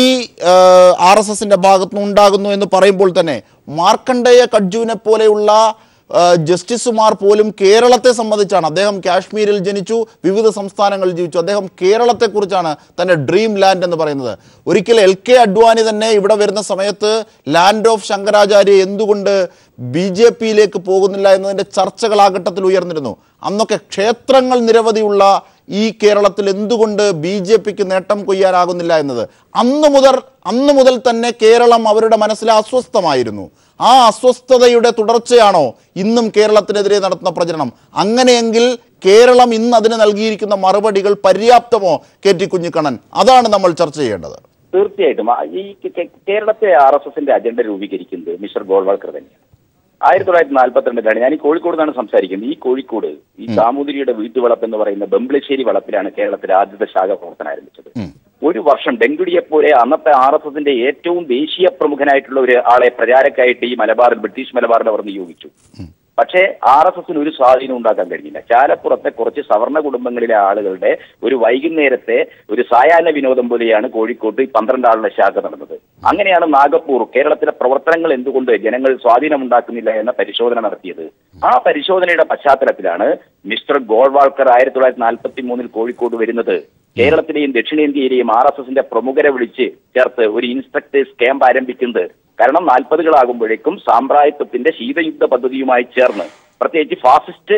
RSSന്റെ ഭാഗത്തുനിന്ന് ഉണ്ടാകുന്നു എന്ന് പറയുമ്പോൾ തന്നെ മാർക്കണ്ഡേയ കഡ്ജുവിനെ പോലെയുള്ള ജസ്റ്റിസുമാർ പോലും കേരളത്തെ സംബന്ധിച്ചാണ്. അദ്ദേഹം കാശ്മീരിൽ ജനിച്ചു, വിവിധ സംസ്ഥാനങ്ങളിൽ ജീവിച്ചു. അദ്ദേഹം കേരളത്തെക്കുറിച്ചാണ് തൻ്റെ ഡ്രീം ലാൻഡ് എന്ന് പറയുന്നത്. ഒരിക്കൽ LK അഡ്വാനി തന്നെ ഇവിടെ വരുന്ന സമയത്ത് ലാൻഡ് ഓഫ് ശങ്കരാചാര്യ എന്തുകൊണ്ട് BJP-യിലേക്ക് പോകുന്നില്ല എന്നതിൻ്റെ ചർച്ചകൾ ആ ഘട്ടത്തിൽ ഉയർന്നിരുന്നു. അന്നൊക്കെ ക്ഷേത്രങ്ങൾ നിരവധിയുള്ള ഈ കേരളത്തിൽ എന്തുകൊണ്ട് BJP-ക്ക് നേട്ടം കൊയ്യാനാകുന്നില്ല എന്നത് അന്ന് മുതൽ തന്നെ കേരളം അവരുടെ മനസ്സിൽ അസ്വസ്ഥമായിരുന്നു. ആ അസ്വസ്ഥതയുടെ തുടർച്ചയാണോ ഇന്നും കേരളത്തിനെതിരെ നടത്തുന്ന പ്രചരണം? അങ്ങനെയെങ്കിൽ കേരളം ഇന്ന് അതിന് നൽകിയിരിക്കുന്ന മറുപടികൾ പര്യാപ്തമോ? KT കുഞ്ഞിക്കണ്ണൻ, അതാണ് നമ്മൾ ചർച്ച ചെയ്യേണ്ടത്. തീർച്ചയായിട്ടും ഈ കേരളത്തെ RSSന്റെ അജണ്ട രൂപീകരിക്കുന്നത് മിസ്റ്റർ ഗോൾവാൾക്കർ തന്നെയാണ്. 1942 ഞാൻ ഈ കോഴിക്കോട് നിന്നാണ് സംസാരിക്കുന്നത്. ഈ കോഴിക്കോട് ഈ സാമൂതിരിയുടെ വീട്ടുവളപ്പ് എന്ന് പറയുന്ന ബംബ്ലശ്ശേരി വളപ്പിലാണ് കേരളത്തിലെ ആദ്യത്തെ ശാഖ പ്രവർത്തനം ആരംഭിച്ചത്. ഒരു വർഷം ഡെങ്കുടിയെപ്പോലെ അന്നത്തെ RSSന്റെ ഏറ്റവും ദേശീയ പ്രമുഖനായിട്ടുള്ള ഒരു ആളെ പ്രചാരക്കായിട്ട് ഈ ബ്രിട്ടീഷ് മലബാറിൽ അവർ നിയോഗിച്ചു. പക്ഷേ RSSന് ഒരു സ്വാധീനം ഉണ്ടാക്കാൻ കഴിഞ്ഞില്ല. ചാലപ്പുറത്തെ കുറച്ച് സവർണ കുടുംബങ്ങളിലെ ആളുകളുടെ ഒരു വൈകുന്നേരത്തെ ഒരു സായാഹ്ന വിനോദം പോലെയാണ് കോഴിക്കോട്ട് 12 ആളുടെ ശാഖ നടന്നത്. അങ്ങനെയാണ് നാഗപ്പൂർ കേരളത്തിലെ പ്രവർത്തനങ്ങൾ എന്തുകൊണ്ട് ജനങ്ങൾ സ്വാധീനമുണ്ടാക്കുന്നില്ല എന്ന പരിശോധന നടത്തിയത്. ആ പരിശോധനയുടെ പശ്ചാത്തലത്തിലാണ് മിസ്റ്റർ ഗോൾവാൾക്കർ 1943 കോഴിക്കോട് വരുന്നത്. കേരളത്തിലെയും ദക്ഷിണേന്ത്യയിലെയും RSSന്റെ പ്രമുഖരെ വിളിച്ച് ചേർത്ത് ഒരു ഇൻസ്ട്രക്ടേഴ്സ് ക്യാമ്പ് ആരംഭിക്കുന്നത്. കാരണം 40-കളാകുമ്പോഴേക്കും സാമ്രാജ്യത്വത്തിന്റെ ശീതയുദ്ധ പദ്ധതിയുമായി ചേർന്ന് പ്രത്യേകിച്ച് ഫാസിസ്റ്റ്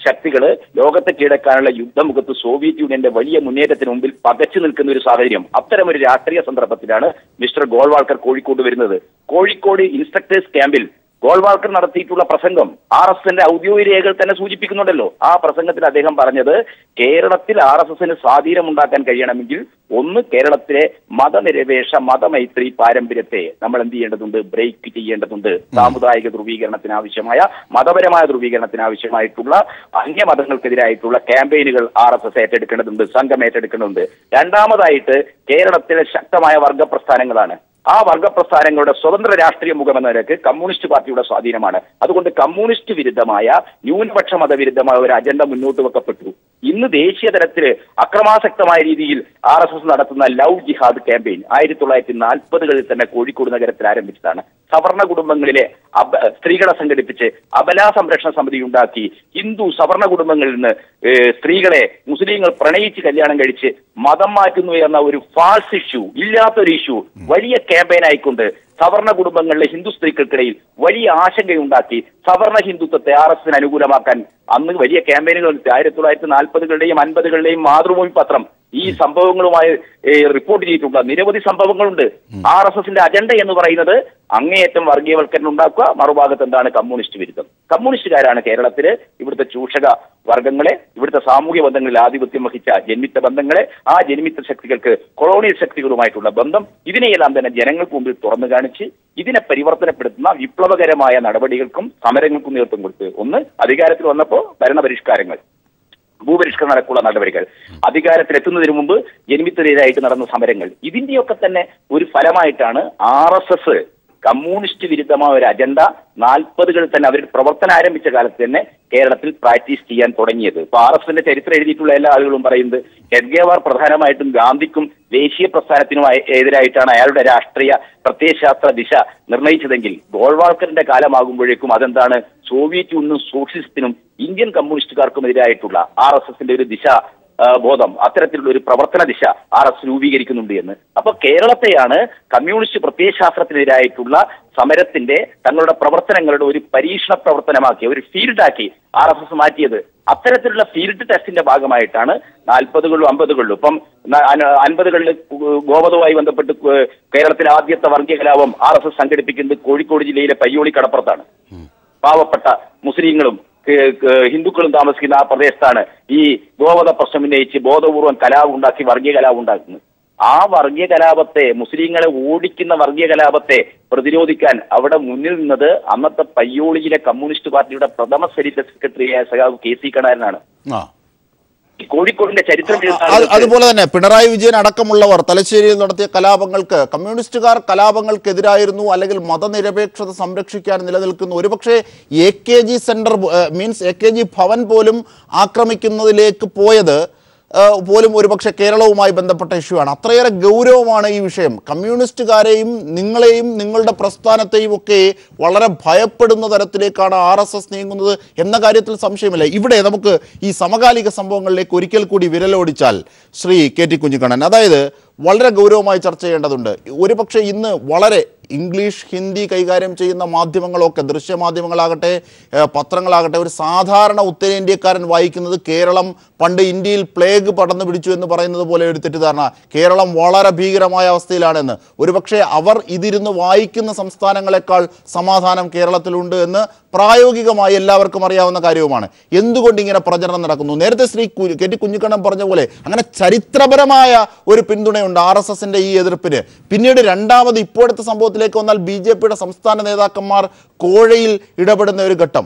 ശക്തികള് ലോകത്തെ കീഴടക്കാനുള്ള യുദ്ധമുഖത്ത് സോവിയറ്റ് യൂണിയന്റെ വലിയ മുന്നേറ്റത്തിന് മുമ്പിൽ പകച്ചു നിൽക്കുന്ന ഒരു സാഹചര്യം. അത്തരമൊരു രാഷ്ട്രീയ സന്ദർഭത്തിലാണ് മിസ്റ്റർ ഗോൾവാൾക്കർ കോഴിക്കോട് വരുന്നത്. കോഴിക്കോട് ഇൻസ്ട്രക്ടേഴ്സ് ക്യാമ്പിൽ ഗോൾവാൾക്കർ നടത്തിയിട്ടുള്ള പ്രസംഗം RSSന്റെ ഔദ്യോഗിക രേഖകൾ തന്നെ സൂചിപ്പിക്കുന്നുണ്ടല്ലോ. ആ പ്രസംഗത്തിൽ അദ്ദേഹം പറഞ്ഞത് കേരളത്തിൽ RSSന് സ്വാധീനമുണ്ടാക്കാൻ കഴിയണമെങ്കിൽ ഒന്ന് കേരളത്തിലെ മതനിരപേക്ഷ മതമൈത്രി പാരമ്പര്യത്തെ നമ്മൾ എന്ത് ചെയ്യേണ്ടതുണ്ട്? ബ്രേക്ക് ചെയ്യേണ്ടതുണ്ട്. സാമുദായിക ധ്രുവീകരണത്തിന് ആവശ്യമായ മതപരമായ ധ്രുവീകരണത്തിന് ആവശ്യമായിട്ടുള്ള അന്യമതങ്ങൾക്കെതിരായിട്ടുള്ള ക്യാമ്പയിനുകൾ RSS ഏറ്റെടുക്കേണ്ടതുണ്ട്, സംഘം ഏറ്റെടുക്കേണ്ടതുണ്ട്. രണ്ടാമതായിട്ട് കേരളത്തിലെ ശക്തമായ വർഗ പ്രസ്ഥാനങ്ങളാണ്. ആ വർഗപ്രസ്ഥാനങ്ങളുടെ സ്വതന്ത്ര രാഷ്ട്രീയ മുഖമെന്ന നിലയ്ക്ക് കമ്മ്യൂണിസ്റ്റ് പാർട്ടിയുടെ സ്വാധീനമാണ്. അതുകൊണ്ട് കമ്മ്യൂണിസ്റ്റ് വിരുദ്ധമായ ന്യൂനപക്ഷ മതവിരുദ്ധമായ ഒരു അജണ്ട മുന്നോട്ട് വെക്കപ്പെട്ടു. ഇന്ന് ദേശീയ തലത്തിൽ അക്രമാസക്തമായ രീതിയിൽ RSS നടത്തുന്ന ലവ് ജിഹാദ് ക്യാമ്പയിൻ 1940-കളിൽ തന്നെ കോഴിക്കോട് നഗരത്തിൽ ആരംഭിച്ചതാണ്. സവർണ കുടുംബങ്ങളിലെ സ്ത്രീകളെ സംഘടിപ്പിച്ച് അബലാ സംരക്ഷണ സമിതി ഉണ്ടാക്കി ഹിന്ദു സവർണ കുടുംബങ്ങളിൽ നിന്ന് സ്ത്രീകളെ മുസ്ലിങ്ങൾ പ്രണയിച്ച് കല്യാണം കഴിച്ച് മതം മാറ്റുന്നു എന്ന ഒരു ഫാൾസ് ഇഷ്യൂ, ഇല്ലാത്തൊരു ഇഷ്യൂ വലിയ ക്യാമ്പയിൻ ആയിക്കൊണ്ട് സവർണ കുടുംബങ്ങളിലെ ഹിന്ദു സ്ത്രീകൾക്കിടയിൽ വലിയ ആശങ്കയുണ്ടാക്കി സവർണ ഹിന്ദുത്വത്തെ RSSന് അനുകൂലമാക്കാൻ അന്ന് വലിയ ക്യാമ്പയിനുകൾ 1940-കളുടെയും 50-കളുടെയും മാതൃഭൂമി പത്രം ഈ സംഭവങ്ങളുമായി റിപ്പോർട്ട് ചെയ്തിട്ടുള്ള നിരവധി സംഭവങ്ങളുണ്ട്. RSSന്റെ അജണ്ട എന്ന് പറയുന്നത് അങ്ങേയറ്റം വർഗീയവൽക്കരണം ഉണ്ടാക്കുക, മറുഭാഗത്ത് എന്താണ്? കമ്മ്യൂണിസ്റ്റ് വിരുദ്ധം. കമ്മ്യൂണിസ്റ്റുകാരാണ് കേരളത്തില് ഇവിടുത്തെ ചൂഷക വർഗങ്ങളെ, ഇവിടുത്തെ സാമൂഹ്യ ബന്ധങ്ങളിൽ ആധിപത്യം വഹിച്ച ജന്മിത്ത ബന്ധങ്ങളെ, ആ ജന്മിത്ത ശക്തികൾക്ക് കൊളോണിയൽ ശക്തികളുമായിട്ടുള്ള ബന്ധം, ഇതിനെയെല്ലാം തന്നെ ജനങ്ങൾക്ക് മുമ്പിൽ തുറന്നു കാണിച്ച് ഇതിനെ പരിവർത്തനപ്പെടുത്തുന്ന വിപ്ലവകരമായ നടപടികൾക്കും സമരങ്ങൾക്കും നേതൃത്വം കൊടുത്ത് ഒന്ന് അധികാരത്തിൽ വന്നപ്പോൾ ഭരണപരിഷ്കാരങ്ങൾ, ഭൂപരിഷ്കരണം അടക്കമുള്ള നടപടികൾ, അധികാരത്തിലെത്തുന്നതിന് മുമ്പ് ജന്മിത്തരെതിരായിട്ട് നടന്ന സമരങ്ങൾ, ഇതിന്റെയൊക്കെ തന്നെ ഒരു ഫലമായിട്ടാണ് RSS കമ്മ്യൂണിസ്റ്റ് വിരുദ്ധമായ ഒരു അജണ്ട 40-കളിൽ തന്നെ അവരുടെ പ്രവർത്തനം ആരംഭിച്ച കാലത്ത് തന്നെ കേരളത്തിൽ പ്രാക്ടീസ് ചെയ്യാൻ തുടങ്ങിയത്. ഇപ്പൊ RSSന്റെ ചരിത്രം എഴുതിയിട്ടുള്ള എല്ലാ ആളുകളും പറയുന്നത് ഹെഡ്ഗേവാർ പ്രധാനമായിട്ടും ഗാന്ധിക്കും ദേശീയ പ്രസ്ഥാനത്തിനും എതിരായിട്ടാണ് അയാളുടെ രാഷ്ട്രീയ പ്രത്യയശാസ്ത്ര ദിശ നിർണയിച്ചതെങ്കിൽ ഗോൾവാൾക്കറിന്റെ കാലമാകുമ്പോഴേക്കും അതെന്താണ്? സോവിയറ്റ് യൂണിയനും സോഷ്യലിസ്റ്റിനും ഇന്ത്യൻ കമ്മ്യൂണിസ്റ്റുകാർക്കും എതിരായിട്ടുള്ള RSSന്റെ ഒരു ദിശ ബോധം, അത്തരത്തിലുള്ള ഒരു പ്രവർത്തന ദിശ RSS രൂപീകരിക്കുന്നുണ്ട് എന്ന്. അപ്പൊ കേരളത്തെയാണ് കമ്മ്യൂണിസ്റ്റ് പ്രത്യയശാസ്ത്രത്തിനെതിരായിട്ടുള്ള സമരത്തിന്റെ തങ്ങളുടെ പ്രവർത്തനങ്ങളുടെ ഒരു പരീക്ഷണ പ്രവർത്തനമാക്കി, ഒരു ഫീൽഡാക്കി RSS മാറ്റിയത്. അത്തരത്തിലുള്ള ഫീൽഡ് ടെസ്റ്റിന്റെ ഭാഗമായിട്ടാണ് 40-കളിലും 50-കളിലും ഇപ്പം 50-കളിൽ ഗോവധവുമായി ബന്ധപ്പെട്ട് കേരളത്തിലെ ആദ്യത്തെ വർഗീയ കലാപം RSS സംഘടിപ്പിക്കുന്നത് കോഴിക്കോട് ജില്ലയിലെ പയ്യോളി കടപ്പുറത്താണ്. പാവപ്പെട്ട മുസ്ലിങ്ങളും ഹിന്ദുക്കളും താമസിക്കുന്ന ആ പ്രദേശത്താണ് ഈ ഗോവധ പ്രശ്നം ഉന്നയിച്ച് ബോധപൂർവം കലാപം ഉണ്ടാക്കി വർഗീയ കലാപം ഉണ്ടാക്കുന്നത്. ആ വർഗീയ കലാപത്തെ, മുസ്ലിങ്ങളെ ഓടിക്കുന്ന വർഗീയ കലാപത്തെ പ്രതിരോധിക്കാൻ അവിടെ മുന്നിൽ നിന്നത് അന്നത്തെ പയ്യോളിയിലെ കമ്മ്യൂണിസ്റ്റ് പാർട്ടിയുടെ പ്രഥമ സരിത സെക്രട്ടറിയായ സഖാവ് KC കണാരനാണ്. കോഴിക്കോടിന്റെ ചരിത്രം. അതുപോലെ തന്നെ പിണറായി വിജയൻ അടക്കമുള്ളവർ തലശ്ശേരിയിൽ നടത്തിയ കലാപങ്ങൾക്ക്, കമ്മ്യൂണിസ്റ്റുകാർ കലാപങ്ങൾക്കെതിരായിരുന്നു, അല്ലെങ്കിൽ മതനിരപേക്ഷത സംരക്ഷിക്കാൻ നിലനിൽക്കുന്നു. ഒരുപക്ഷെ AKG centre means AKG Bhavan പോലും ആക്രമിക്കുന്നതിലേക്ക് പോയത് പോലും ഒരുപക്ഷെ കേരളവുമായി ബന്ധപ്പെട്ട ഇഷ്യൂ ആണ്. അത്രയേറെ ഗൗരവമാണ് ഈ വിഷയം. കമ്മ്യൂണിസ്റ്റുകാരെയും നിങ്ങളെയും നിങ്ങളുടെ പ്രസ്ഥാനത്തെയും ഒക്കെ വളരെ ഭയപ്പെടുന്ന തരത്തിലേക്കാണ് RSS നീങ്ങുന്നത് എന്ന കാര്യത്തിൽ സംശയമില്ല. ഇവിടെ നമുക്ക് ഈ സമകാലിക സംഭവങ്ങളിലേക്ക് ഒരിക്കൽ കൂടി വിരലോടിച്ചാൽ ശ്രീ KT കുഞ്ഞിക്കണ്ണൻ, അതായത് വളരെ ഗൗരവമായി ചർച്ച ചെയ്യേണ്ടതുണ്ട്. ഒരുപക്ഷെ ഇന്ന് വളരെ ഇംഗ്ലീഷ് ഹിന്ദി കൈകാര്യം ചെയ്യുന്ന മാധ്യമങ്ങളൊക്കെ, ദൃശ്യമാധ്യമങ്ങളാകട്ടെ പത്രങ്ങളാകട്ടെ, ഒരു സാധാരണ ഉത്തരേന്ത്യക്കാരൻ വായിക്കുന്നത് കേരളം പണ്ട് ഇന്ത്യയിൽ പ്ലേഗ് പടർന്നു പിടിച്ചു എന്ന് പറയുന്നത് പോലെ ഒരു തെറ്റിദ്ധാരണ. കേരളം വളരെ ഭീകരമായ അവസ്ഥയിലാണെന്ന്. ഒരുപക്ഷെ അവർ ഇതിരുന്ന് വായിക്കുന്ന സംസ്ഥാനങ്ങളെക്കാൾ സമാധാനം കേരളത്തിലുണ്ട് എന്ന് പ്രായോഗികമായി എല്ലാവർക്കും അറിയാവുന്ന കാര്യവുമാണ്. എന്തുകൊണ്ട് ഇങ്ങനെ പ്രചരണം നടക്കുന്നു? നേരത്തെ ശ്രീ കെ ടി കുഞ്ഞിക്കണ്ണൻ പറഞ്ഞ പോലെ അങ്ങനെ ചരിത്രപരമായ ഒരു പിന്തുണയുണ്ട് RSSന്റെ ഈ എതിർപ്പിന്. പിന്നീട് രണ്ടാമത് ഇപ്പോഴത്തെ സംഭവത്തിലേക്ക് വന്നാൽ BJPയുടെ സംസ്ഥാന നേതാക്കന്മാർ കോഴയിൽ ഇടപെടുന്ന ഒരു ഘട്ടം.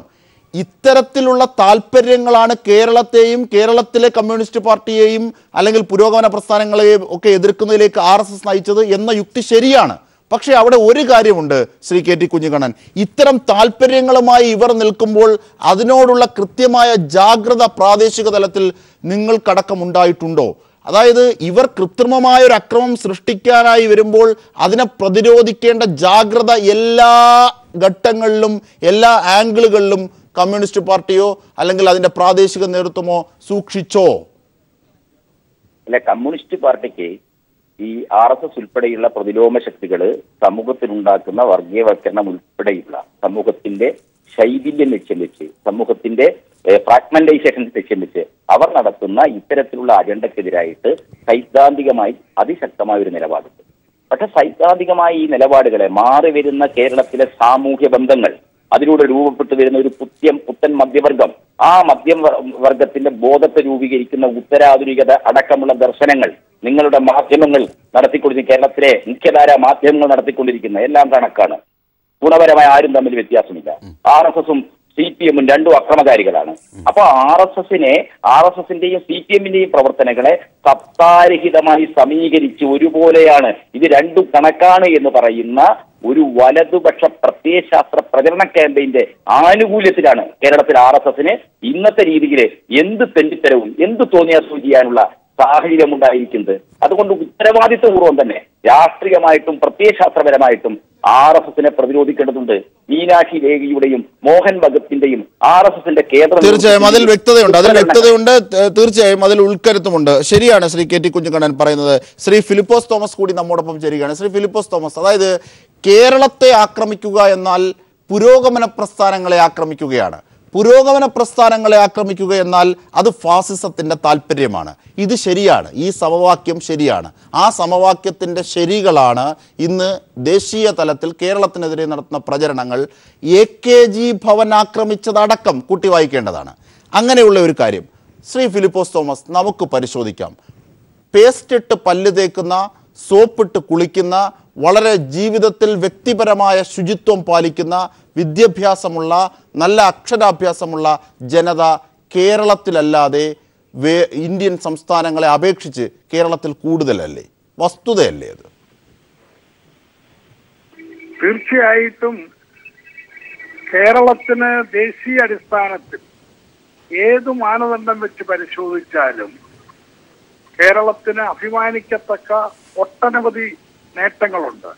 ഇത്തരത്തിലുള്ള താല്പര്യങ്ങളാണ് കേരളത്തെയും കേരളത്തിലെ കമ്മ്യൂണിസ്റ്റ് പാർട്ടിയെയും അല്ലെങ്കിൽ പുരോഗമന പ്രസ്ഥാനങ്ങളെയും ഒക്കെ എതിർക്കുന്നതിലേക്ക് RSS നയിച്ചത് എന്ന യുക്തി ശരിയാണ്. പക്ഷേ അവിടെ ഒരു കാര്യമുണ്ട് ശ്രീ കെ ടി കുഞ്ഞിക്കണ്ണൻ, ഇത്തരം താല്പര്യങ്ങളുമായി ഇവർ നിൽക്കുമ്പോൾ അതിനോടുള്ള കൃത്യമായ ജാഗ്രത പ്രാദേശിക തലത്തിൽ നിങ്ങൾക്കടക്കം ഉണ്ടായിട്ടുണ്ടോ? അതായത് ഇവർ കൃത്രിമമായ ഒരു അക്രമം സൃഷ്ടിക്കാനായി വരുമ്പോൾ അതിനെ പ്രതിരോധിക്കേണ്ട ജാഗ്രത എല്ലാ ഘട്ടങ്ങളിലും എല്ലാ ആംഗിളുകളിലും കമ്മ്യൂണിസ്റ്റ് പാർട്ടിയോ അല്ലെങ്കിൽ അതിന്റെ പ്രാദേശിക നേതൃത്വമോ സൂക്ഷിച്ചോ? അല്ല, കമ്മ്യൂണിസ്റ്റ് പാർട്ടിക്ക് ഈ RSS ഉൾപ്പെടെയുള്ള പ്രതിലോമ ശക്തികൾ സമൂഹത്തിലുണ്ടാക്കുന്ന വർഗീയവൽക്കരണം ഉൾപ്പെടെയുള്ള സമൂഹത്തിന്റെ ശൈഥില്യം ലക്ഷ്യം വെച്ച്, സമൂഹത്തിന്റെ ഫ്രാഗ്മെന്റൈസേഷൻ ലക്ഷ്യം വെച്ച് അവർ നടത്തുന്ന ഇത്തരത്തിലുള്ള അജണ്ടക്കെതിരായിട്ട് സൈദ്ധാന്തികമായി അതിശക്തമായ ഒരു നിലപാടുണ്ട്. പക്ഷെ സൈദ്ധാന്തികമായ ഈ നിലപാടുകളെ മാറി വരുന്ന കേരളത്തിലെ സാമൂഹ്യ ബന്ധങ്ങൾ, അതിലൂടെ രൂപപ്പെട്ടു വരുന്ന ഒരു പുത്തൻ മധ്യവർഗം, ആ മധ്യവർഗത്തിന്റെ ബോധത്തെ രൂപീകരിക്കുന്ന ഉത്തരാധുനികത അടക്കമുള്ള ദർശനങ്ങൾ നിങ്ങളുടെ മാധ്യമങ്ങൾ നടത്തിക്കൊണ്ടിരിക്കുന്ന, കേരളത്തിലെ മുഖ്യധാര മാധ്യമങ്ങൾ നടത്തിക്കൊണ്ടിരിക്കുന്ന എല്ലാം കണക്കാണ്. ഗുണപരമായ ആരും തമ്മിൽ വ്യത്യാസമില്ല. RSSഉം CPM-ഉം രണ്ടും അക്രമകാരികളാണ്. അപ്പൊ RSSന്റെയും CPM-ന്റെയും പ്രവർത്തനങ്ങളെ സത്താരഹിതമായി സമീകരിച്ച് ഒരുപോലെയാണ്, ഇത് രണ്ടും കണക്കാണ് എന്ന് പറയുന്ന ഒരു വലതുപക്ഷ പ്രത്യയശാസ്ത്ര പ്രചരണ ക്യാമ്പയിന്റെ ആനുകൂല്യത്തിലാണ് കേരളത്തിൽ RSSന് ഇന്നത്തെ രീതിയിൽ എന്ത് തെണ്ടിത്തരവും എന്ത് തോന്നിയാസവും ചെയ്യാനുള്ള സാഹചര്യം ഉണ്ടായിരിക്കുന്നത്. അതുകൊണ്ട് ഉത്തരവാദിത്വപൂർവ്വം തന്നെ രാഷ്ട്രീയമായിട്ടും പ്രത്യയശാസ്ത്രപരമായിട്ടും RSSനെ പ്രതിരോധിക്കേണ്ടതുണ്ട്. മീനാക്ഷി ലേഖിയുടെയും മോഹൻ ഭഗത്തിന്റെയും RSSന്റെ കേന്ദ്ര തീർച്ചയായും അതിൽ വ്യക്തതയുണ്ട്, തീർച്ചയായും അതിൽ ഉൾക്കരുത്തുമുണ്ട്. ശരിയാണ് ശ്രീ കെ ടി കുഞ്ഞിക്കണ്ണൻ പറയുന്നത്. ശ്രീ ഫിലിപ്പോസ് തോമസ് കൂടി നമ്മോടൊപ്പം ചേരുകയാണ്. ശ്രീ ഫിലിപ്പോസ് തോമസ്, അതായത് കേരളത്തെ ആക്രമിക്കുക എന്നാൽ പുരോഗമന പ്രസ്ഥാനങ്ങളെ ആക്രമിക്കുകയാണ്. പുരോഗമന പ്രസ്ഥാനങ്ങളെ ആക്രമിക്കുക എന്നാൽ അത് ഫാസിസത്തിന്റെ താല്പര്യമാണ്. ഇത് ശരിയാണ്, ഈ സമവാക്യം ശരിയാണ്. ആ സമവാക്യത്തിന്റെ ശരികളാണ് ഇന്ന് ദേശീയ തലത്തിൽ കേരളത്തിനെതിരെ നടത്തുന്ന പ്രചരണങ്ങൾ. AKG ഭവൻ ആക്രമിച്ചതടക്കം കൂട്ടി വായിക്കേണ്ടതാണ്. അങ്ങനെയുള്ള ഒരു കാര്യം ശ്രീ ഫിലിപ്പോസ് തോമസ് നമുക്ക് പരിശോധിക്കാം. പേസ്റ്റ് ഇട്ട് പല്ല് തേക്കുന്ന, സോപ്പിട്ട് കുളിക്കുന്ന, വളരെ ജീവിതത്തിൽ വ്യക്തിപരമായ ശുചിത്വം പാലിക്കുന്ന, വിദ്യാഭ്യാസമുള്ള, നല്ല അക്ഷരാഭ്യാസമുള്ള ജനത കേരളത്തിലല്ലാതെ ഇന്ത്യൻ സംസ്ഥാനങ്ങളെ അപേക്ഷിച്ച് കേരളത്തിൽ കൂടുതലല്ലേ? വസ്തുതയല്ലേ അത്? തീർച്ചയായിട്ടും കേരളത്തിന് ദേശീയ അടിസ്ഥാനത്തിൽ ഏത് മാനദണ്ഡം വെച്ച് പരിശോധിച്ചാലും കേരളത്തിന് അഭിമാനിക്കത്തക്ക ഒട്ടനവധി നേട്ടങ്ങളുണ്ട്.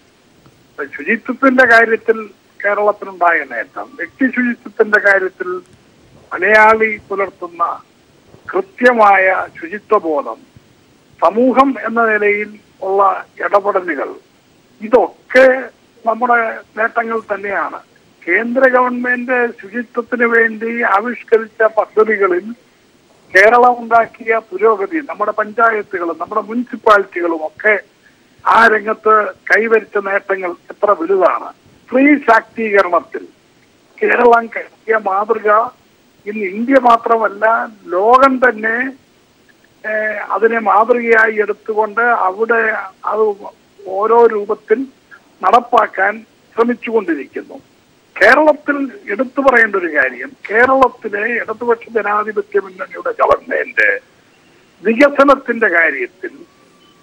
ശുചിത്വത്തിന്റെ കാര്യത്തിൽ കേരളത്തിനുണ്ടായ നേട്ടം, വ്യക്തി ശുചിത്വത്തിന്റെ കാര്യത്തിൽ മലയാളി പുലർത്തുന്ന കൃത്യമായ ശുചിത്വബോധം, സമൂഹം എന്ന നിലയിൽ ഉള്ള ഇടപെടലുകൾ, ഇതൊക്കെ നമ്മുടെ നേട്ടങ്ങൾ തന്നെയാണ്. കേന്ദ്ര ഗവൺമെന്റ് ശുചിത്വത്തിന് വേണ്ടി ആവിഷ്കരിച്ച പദ്ധതികളിൽ കേരളം ഉണ്ടാക്കിയ പുരോഗതി, നമ്മുടെ പഞ്ചായത്തുകളും നമ്മുടെ മുനിസിപ്പാലിറ്റികളും ഒക്കെ ആ രംഗത്ത് കൈവരിച്ച നേട്ടങ്ങൾ എത്ര വലുതാണ്. സ്ത്രീ ശാക്തീകരണത്തിൽ കേരളം കൈവരിച്ച മാതൃക ഇന്ന് ഇന്ത്യ മാത്രമല്ല ലോകം തന്നെ അതിനെ മാതൃകയായി എടുത്തുകൊണ്ട് അവിടെ അത് ഓരോ രൂപത്തിൽ നടപ്പാക്കാൻ ശ്രമിച്ചുകൊണ്ടിരിക്കുന്നു. കേരളത്തിൽ എടുത്തു പറയേണ്ട ഒരു കാര്യം, കേരളത്തിലെ ഇടതുപക്ഷ ജനാധിപത്യ മുന്നണിയുടെ ഗവൺമെന്റ് വികസനത്തിന്റെ കാര്യത്തിൽ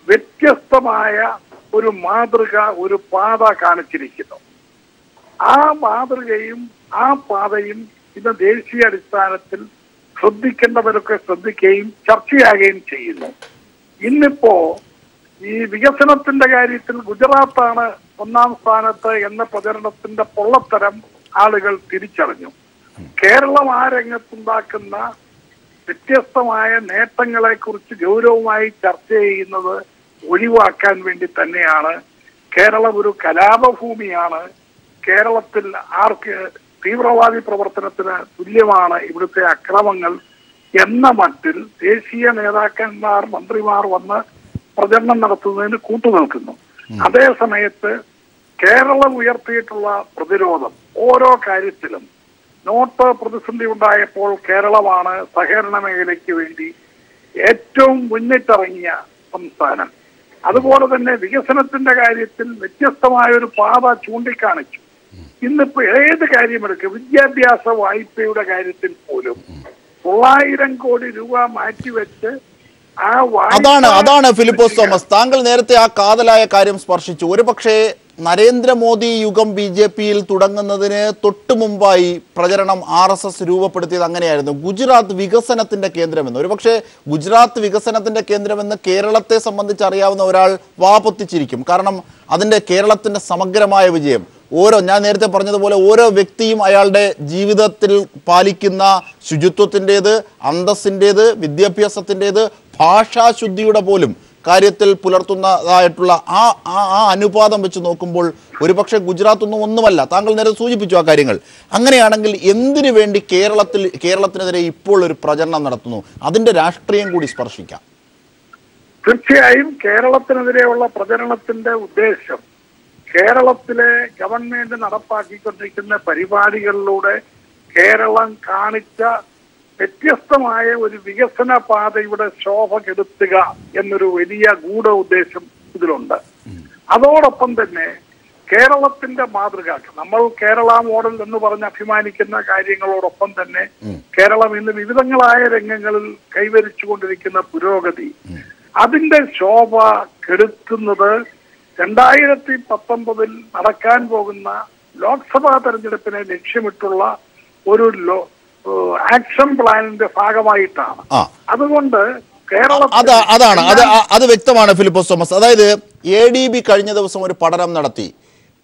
വ്യത്യസ്തമായ ഒരു മാതൃക, ഒരു പാത കാണിച്ചിരിക്കുന്നു. ആ മാതൃകയും ആ പാതയും ഇന്ന് ദേശീയ അടിസ്ഥാനത്തിൽ ശ്രദ്ധിക്കേണ്ടവരൊക്കെ ശ്രദ്ധിക്കുകയും ചർച്ചയാകുകയും ചെയ്യുന്നു. ഇന്നിപ്പോ ഈ വികസനത്തിന്റെ കാര്യത്തിൽ ഗുജറാത്താണ് ഒന്നാം സ്ഥാനത്ത് എന്ന പ്രചരണത്തിന്റെ പൊള്ളത്തരം ആളുകൾ തിരിച്ചറിഞ്ഞു. കേരളം ആ രംഗത്തുണ്ടാക്കുന്ന വ്യത്യസ്തമായ നേട്ടങ്ങളെ കുറിച്ച് ഗൗരവമായി ചർച്ച ചെയ്യുന്നത് ഒഴിവാക്കാൻ വേണ്ടി തന്നെയാണ് കേരളം ഒരു കലാപഭൂമിയാണ്, കേരളത്തിൽ ആർക്ക് തീവ്രവാദി പ്രവർത്തനത്തിന് തുല്യമാണ് ഇവിടുത്തെ അക്രമങ്ങൾ എന്ന മട്ടിൽ ദേശീയ നേതാക്കന്മാർ, മന്ത്രിമാർ വന്ന് പ്രചരണം നടത്തുന്നതിന് കൂട്ടുനിൽക്കുന്നു. അതേ സമയത്ത് കേരളം ഉയർത്തിയിട്ടുള്ള പ്രതിരോധം ഓരോ കാര്യത്തിലും, നോട്ട് പ്രതിസന്ധി ഉണ്ടായപ്പോൾ കേരളമാണ് സഹകരണ മേഖലയ്ക്ക് വേണ്ടി ഏറ്റവും മുന്നിട്ടിറങ്ങിയ സംസ്ഥാനം. അതുപോലെ തന്നെ വികസനത്തിന്റെ കാര്യത്തിൽ വ്യത്യസ്തമായ ഒരു പാത ചൂണ്ടിക്കാണിച്ചു. ഇന്നിപ്പോ ഏത് കാര്യമെടുക്കും, വിദ്യാഭ്യാസ വായ്പയുടെ കാര്യത്തിൽ പോലും 900 കോടി രൂപ മാറ്റിവെച്ച് അതാണ് ഫിലിപ്പോസ് തോമസ്, താങ്കൾ നേരത്തെ ആ കാതലായ കാര്യം സ്പർശിച്ചു. ഒരുപക്ഷെ നരേന്ദ്രമോദി യുഗം BJP-യിൽ തുടങ്ങുന്നതിന് തൊട്ടു മുമ്പായി പ്രചരണം RSS രൂപപ്പെടുത്തിയത് അങ്ങനെയായിരുന്നു, ഗുജറാത്ത് വികസനത്തിന്റെ കേന്ദ്രമെന്ന്. ഒരുപക്ഷെ ഗുജറാത്ത് വികസനത്തിന്റെ കേന്ദ്രമെന്ന് കേരളത്തെ സംബന്ധിച്ച് അറിയാവുന്ന ഒരാൾ വാപൊത്തിച്ചിരിക്കും. കാരണം അതിന്റെ കേരളത്തിന്റെ സമഗ്രമായ വിജയം, ഞാൻ നേരത്തെ പറഞ്ഞതുപോലെ ഓരോ വ്യക്തിയും അയാളുടെ ജീവിതത്തിൽ പാലിക്കുന്ന ശുചിത്വത്തിൻ്റെത്, അന്തസ്സിൻ്റെത്, വിദ്യാഭ്യാസത്തിൻ്റെത്, ഭാഷാശുദ്ധിയുടെ പോലും കാര്യത്തിൽ പുലർത്തുന്നതായിട്ടുള്ള ആ അനുപാതം വെച്ച് നോക്കുമ്പോൾ ഒരുപക്ഷെ ഗുജറാത്ത് ഒന്നുമല്ല. താങ്കൾ നേരെ സൂചിപ്പിച്ചു ആ കാര്യങ്ങൾ. അങ്ങനെയാണെങ്കിൽ എന്തിനു വേണ്ടി കേരളത്തിനെതിരെ ഇപ്പോൾ ഒരു പ്രചരണം നടത്തുന്നു? അതിന്റെ രാഷ്ട്രീയം കൂടി സ്പർശിക്കാം. തീർച്ചയായും കേരളത്തിനെതിരെയുള്ള പ്രചരണത്തിന്റെ ഉദ്ദേശം കേരളത്തിലെ ഗവൺമെന്റ് നടപ്പാക്കിക്കൊണ്ടിരിക്കുന്ന പരിപാടികളിലൂടെ കേരളം കാണിച്ച വ്യത്യസ്തമായ ഒരു വികസന പാതയുടെ ശോഭ കെടുത്തുക എന്നൊരു വലിയ ഗൂഢ ഉദ്ദേശം ഇതിലുണ്ട്. അതോടൊപ്പം തന്നെ കേരളത്തിന്റെ മാതൃക, നമ്മൾ കേരള മോഡൽ എന്ന് പറഞ്ഞ് അഭിമാനിക്കുന്ന കാര്യങ്ങളോടൊപ്പം തന്നെ കേരളം ഇന്ന് വിവിധങ്ങളായ രംഗങ്ങളിൽ കൈവരിച്ചുകൊണ്ടിരിക്കുന്ന പുരോഗതി, അതിന്റെ ശോഭ കെടുത്തുന്നത് 2019 നടക്കാൻ പോകുന്ന ലോക്സഭാ തെരഞ്ഞെടുപ്പിനെ ലക്ഷ്യമിട്ടുള്ള ഒരു ആക്ഷൻ പ്ലാനിന്റെ ഭാഗമായിട്ടാണ്. അതുകൊണ്ട് അത് വ്യക്തമാണ് ഫിലിപ്പോസ് തോമസ്. അതായത് ADB കഴിഞ്ഞ ദിവസം ഒരു പഠനം നടത്തി.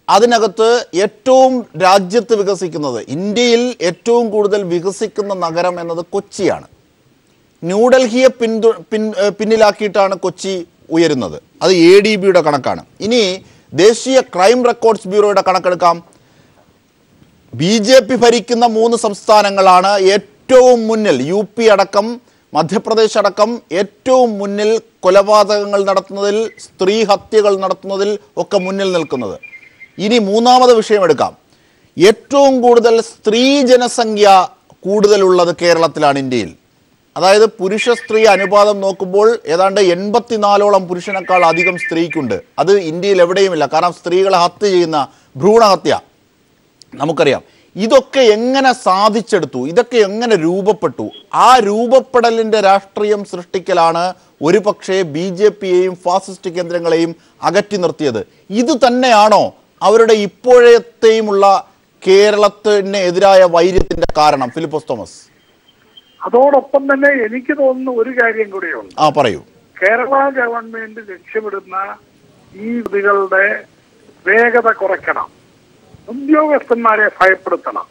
അതിനകത്ത് ഏറ്റവും രാജ്യത്ത് വികസിക്കുന്നത്, ഇന്ത്യയിൽ ഏറ്റവും കൂടുതൽ വികസിക്കുന്ന നഗരം എന്നത് കൊച്ചിയാണ്. ന്യൂഡൽഹിയെ പിന്നിലാക്കിയിട്ടാണ് കൊച്ചി ഉയരുന്നത്. അത് ADB-യുടെ കണക്കാണ്. ഇനി ദേശീയ ക്രൈം റെക്കോർഡ്സ് ബ്യൂറോയുടെ കണക്കെടുക്കാം. BJP ഭരിക്കുന്ന 3 സംസ്ഥാനങ്ങളാണ് ഏറ്റവും മുന്നിൽ, UP അടക്കം മധ്യപ്രദേശ് അടക്കം ഏറ്റവും മുന്നിൽ കൊലപാതകങ്ങൾ നടത്തുന്നതിൽ, സ്ത്രീ ഹത്യകൾ നടത്തുന്നതിൽ ഒക്കെ മുന്നിൽ നിൽക്കുന്നത്. ഇനി മൂന്നാമത് വിഷയം എടുക്കാം. ഏറ്റവും കൂടുതൽ സ്ത്രീ ജനസംഖ്യ കൂടുതലുള്ളത് കേരളത്തിലാണ്, ഇന്ത്യയിൽ. അതായത് പുരുഷ സ്ത്രീ അനുപാതം നോക്കുമ്പോൾ ഏതാണ്ട് 84ഓളം പുരുഷനേക്കാൾ അധികം സ്ത്രീക്കുണ്ട്. അത് ഇന്ത്യയിൽ എവിടെയുമില്ല. കാരണം സ്ത്രീകളെ ഹത്യ ചെയ്യുന്ന ഭ്രൂണഹത്യ നമുക്കറിയാം. ഇതൊക്കെ എങ്ങനെ സാധിച്ചെടുത്തു? ഇതൊക്കെ എങ്ങനെ രൂപപ്പെട്ടു? ആ രൂപപ്പെടലിൻ്റെ രാഷ്ട്രീയം സൃഷ്ടിക്കലാണ് ഒരുപക്ഷെ BJP-യെയും ഫാസിസ്റ്റ് കേന്ദ്രങ്ങളെയും അകറ്റി നിർത്തിയത്. ഇത് തന്നെയാണോ അവരുടെ ഇപ്പോഴത്തെയുമുള്ള കേരളത്തിന് എതിരായ വൈര്യത്തിൻ്റെ കാരണം ഫിലിപ്പോസ് തോമസ്? അതോടൊപ്പം തന്നെ എനിക്ക് തോന്നുന്ന ഒരു കാര്യം കൂടിയുണ്ട്. പറയൂ. കേരള ഗവൺമെന്റ് ലക്ഷ്യമിടുന്ന ഈ വിധികളുടെ വേഗത കുറയ്ക്കണം, ഉദ്യോഗസ്ഥന്മാരെ ഭയപ്പെടുത്തണം,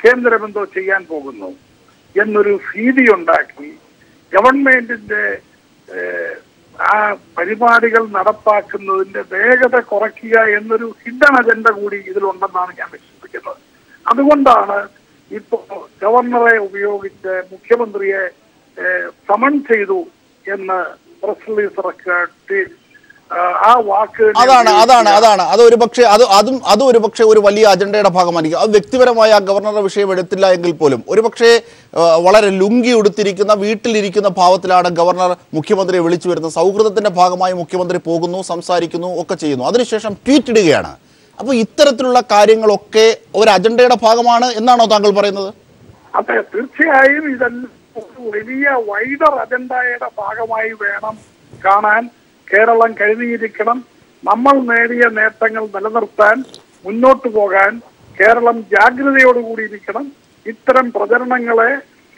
കേന്ദ്രം എന്തോ ചെയ്യാൻ പോകുന്നു എന്നൊരു ഭീതി ഉണ്ടാക്കി ഗവൺമെന്റിന്റെ ആ പരിപാടികൾ നടപ്പാക്കുന്നതിന്റെ വേഗത കുറയ്ക്കുക എന്നൊരു ഹിഡൻ അജണ്ട കൂടി ഇതിലുണ്ടെന്നാണ് ഞാൻ വിശ്വസിക്കുന്നത്. അതുകൊണ്ടാണ് ഇപ്പോ ഗവർണറെ ഉപയോഗിച്ച് മുഖ്യമന്ത്രിയെ സമൺ ചെയ്തു എന്ന് പ്രസ് റിലീസ് ഇറക്കി. ആ വാക്ക് അതൊരുപക്ഷെ ഒരു വലിയ അജണ്ടയുടെ ഭാഗമായിരിക്കും. അത് വ്യക്തിപരമായ ഗവർണറുടെ വിഷയം എടുത്തില്ല എങ്കിൽ പോലും ഒരുപക്ഷെ വളരെ ലുങ്കി ഉടുത്തിരിക്കുന്ന വീട്ടിലിരിക്കുന്ന ഭാവത്തിലാണ് ഗവർണർ മുഖ്യമന്ത്രിയെ വിളിച്ചു വരുന്നത്. സൗഹൃദത്തിന്റെ ഭാഗമായി മുഖ്യമന്ത്രി പോകുന്നു, സംസാരിക്കുന്നു, ഒക്കെ ചെയ്യുന്നു. അതിനുശേഷം ട്വീറ്റ് ഇടുകയാണ്. അപ്പോൾ ഇത്തരത്തിലുള്ള കാര്യങ്ങളൊക്കെ ഒരു അജണ്ടയുടെ ഭാഗമാണ് എന്നാണോ താങ്കൾ പറയുന്നത്? അതെ, തീർച്ചയായും ഇതെല്ലാം ഒരു വലിയ വൈഡർ അജണ്ടയുടെ ഭാഗമായി വേണം കാണാൻ. കേരളം കഴിഞ്ഞിരിക്കണം. നമ്മൾ നേടിയ നേട്ടങ്ങൾ നിലനിർത്താൻ, മുന്നോട്ട് പോകാൻ കേരളം ജാഗ്രതയോടുകൂടി ഇരിക്കണം. ഇത്തരം പ്രചരണങ്ങളെ,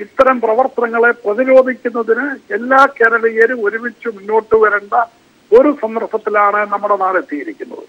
ഇത്തരം പ്രവർത്തനങ്ങളെ പ്രതിരോധിക്കുന്നതിന് എല്ലാ കേരളീയരും ഒരുമിച്ച് മുന്നോട്ട് വരേണ്ട ഒരു സന്ദർഭത്തിലാണ് നമ്മുടെ നാടെത്തിയിരിക്കുന്നത്.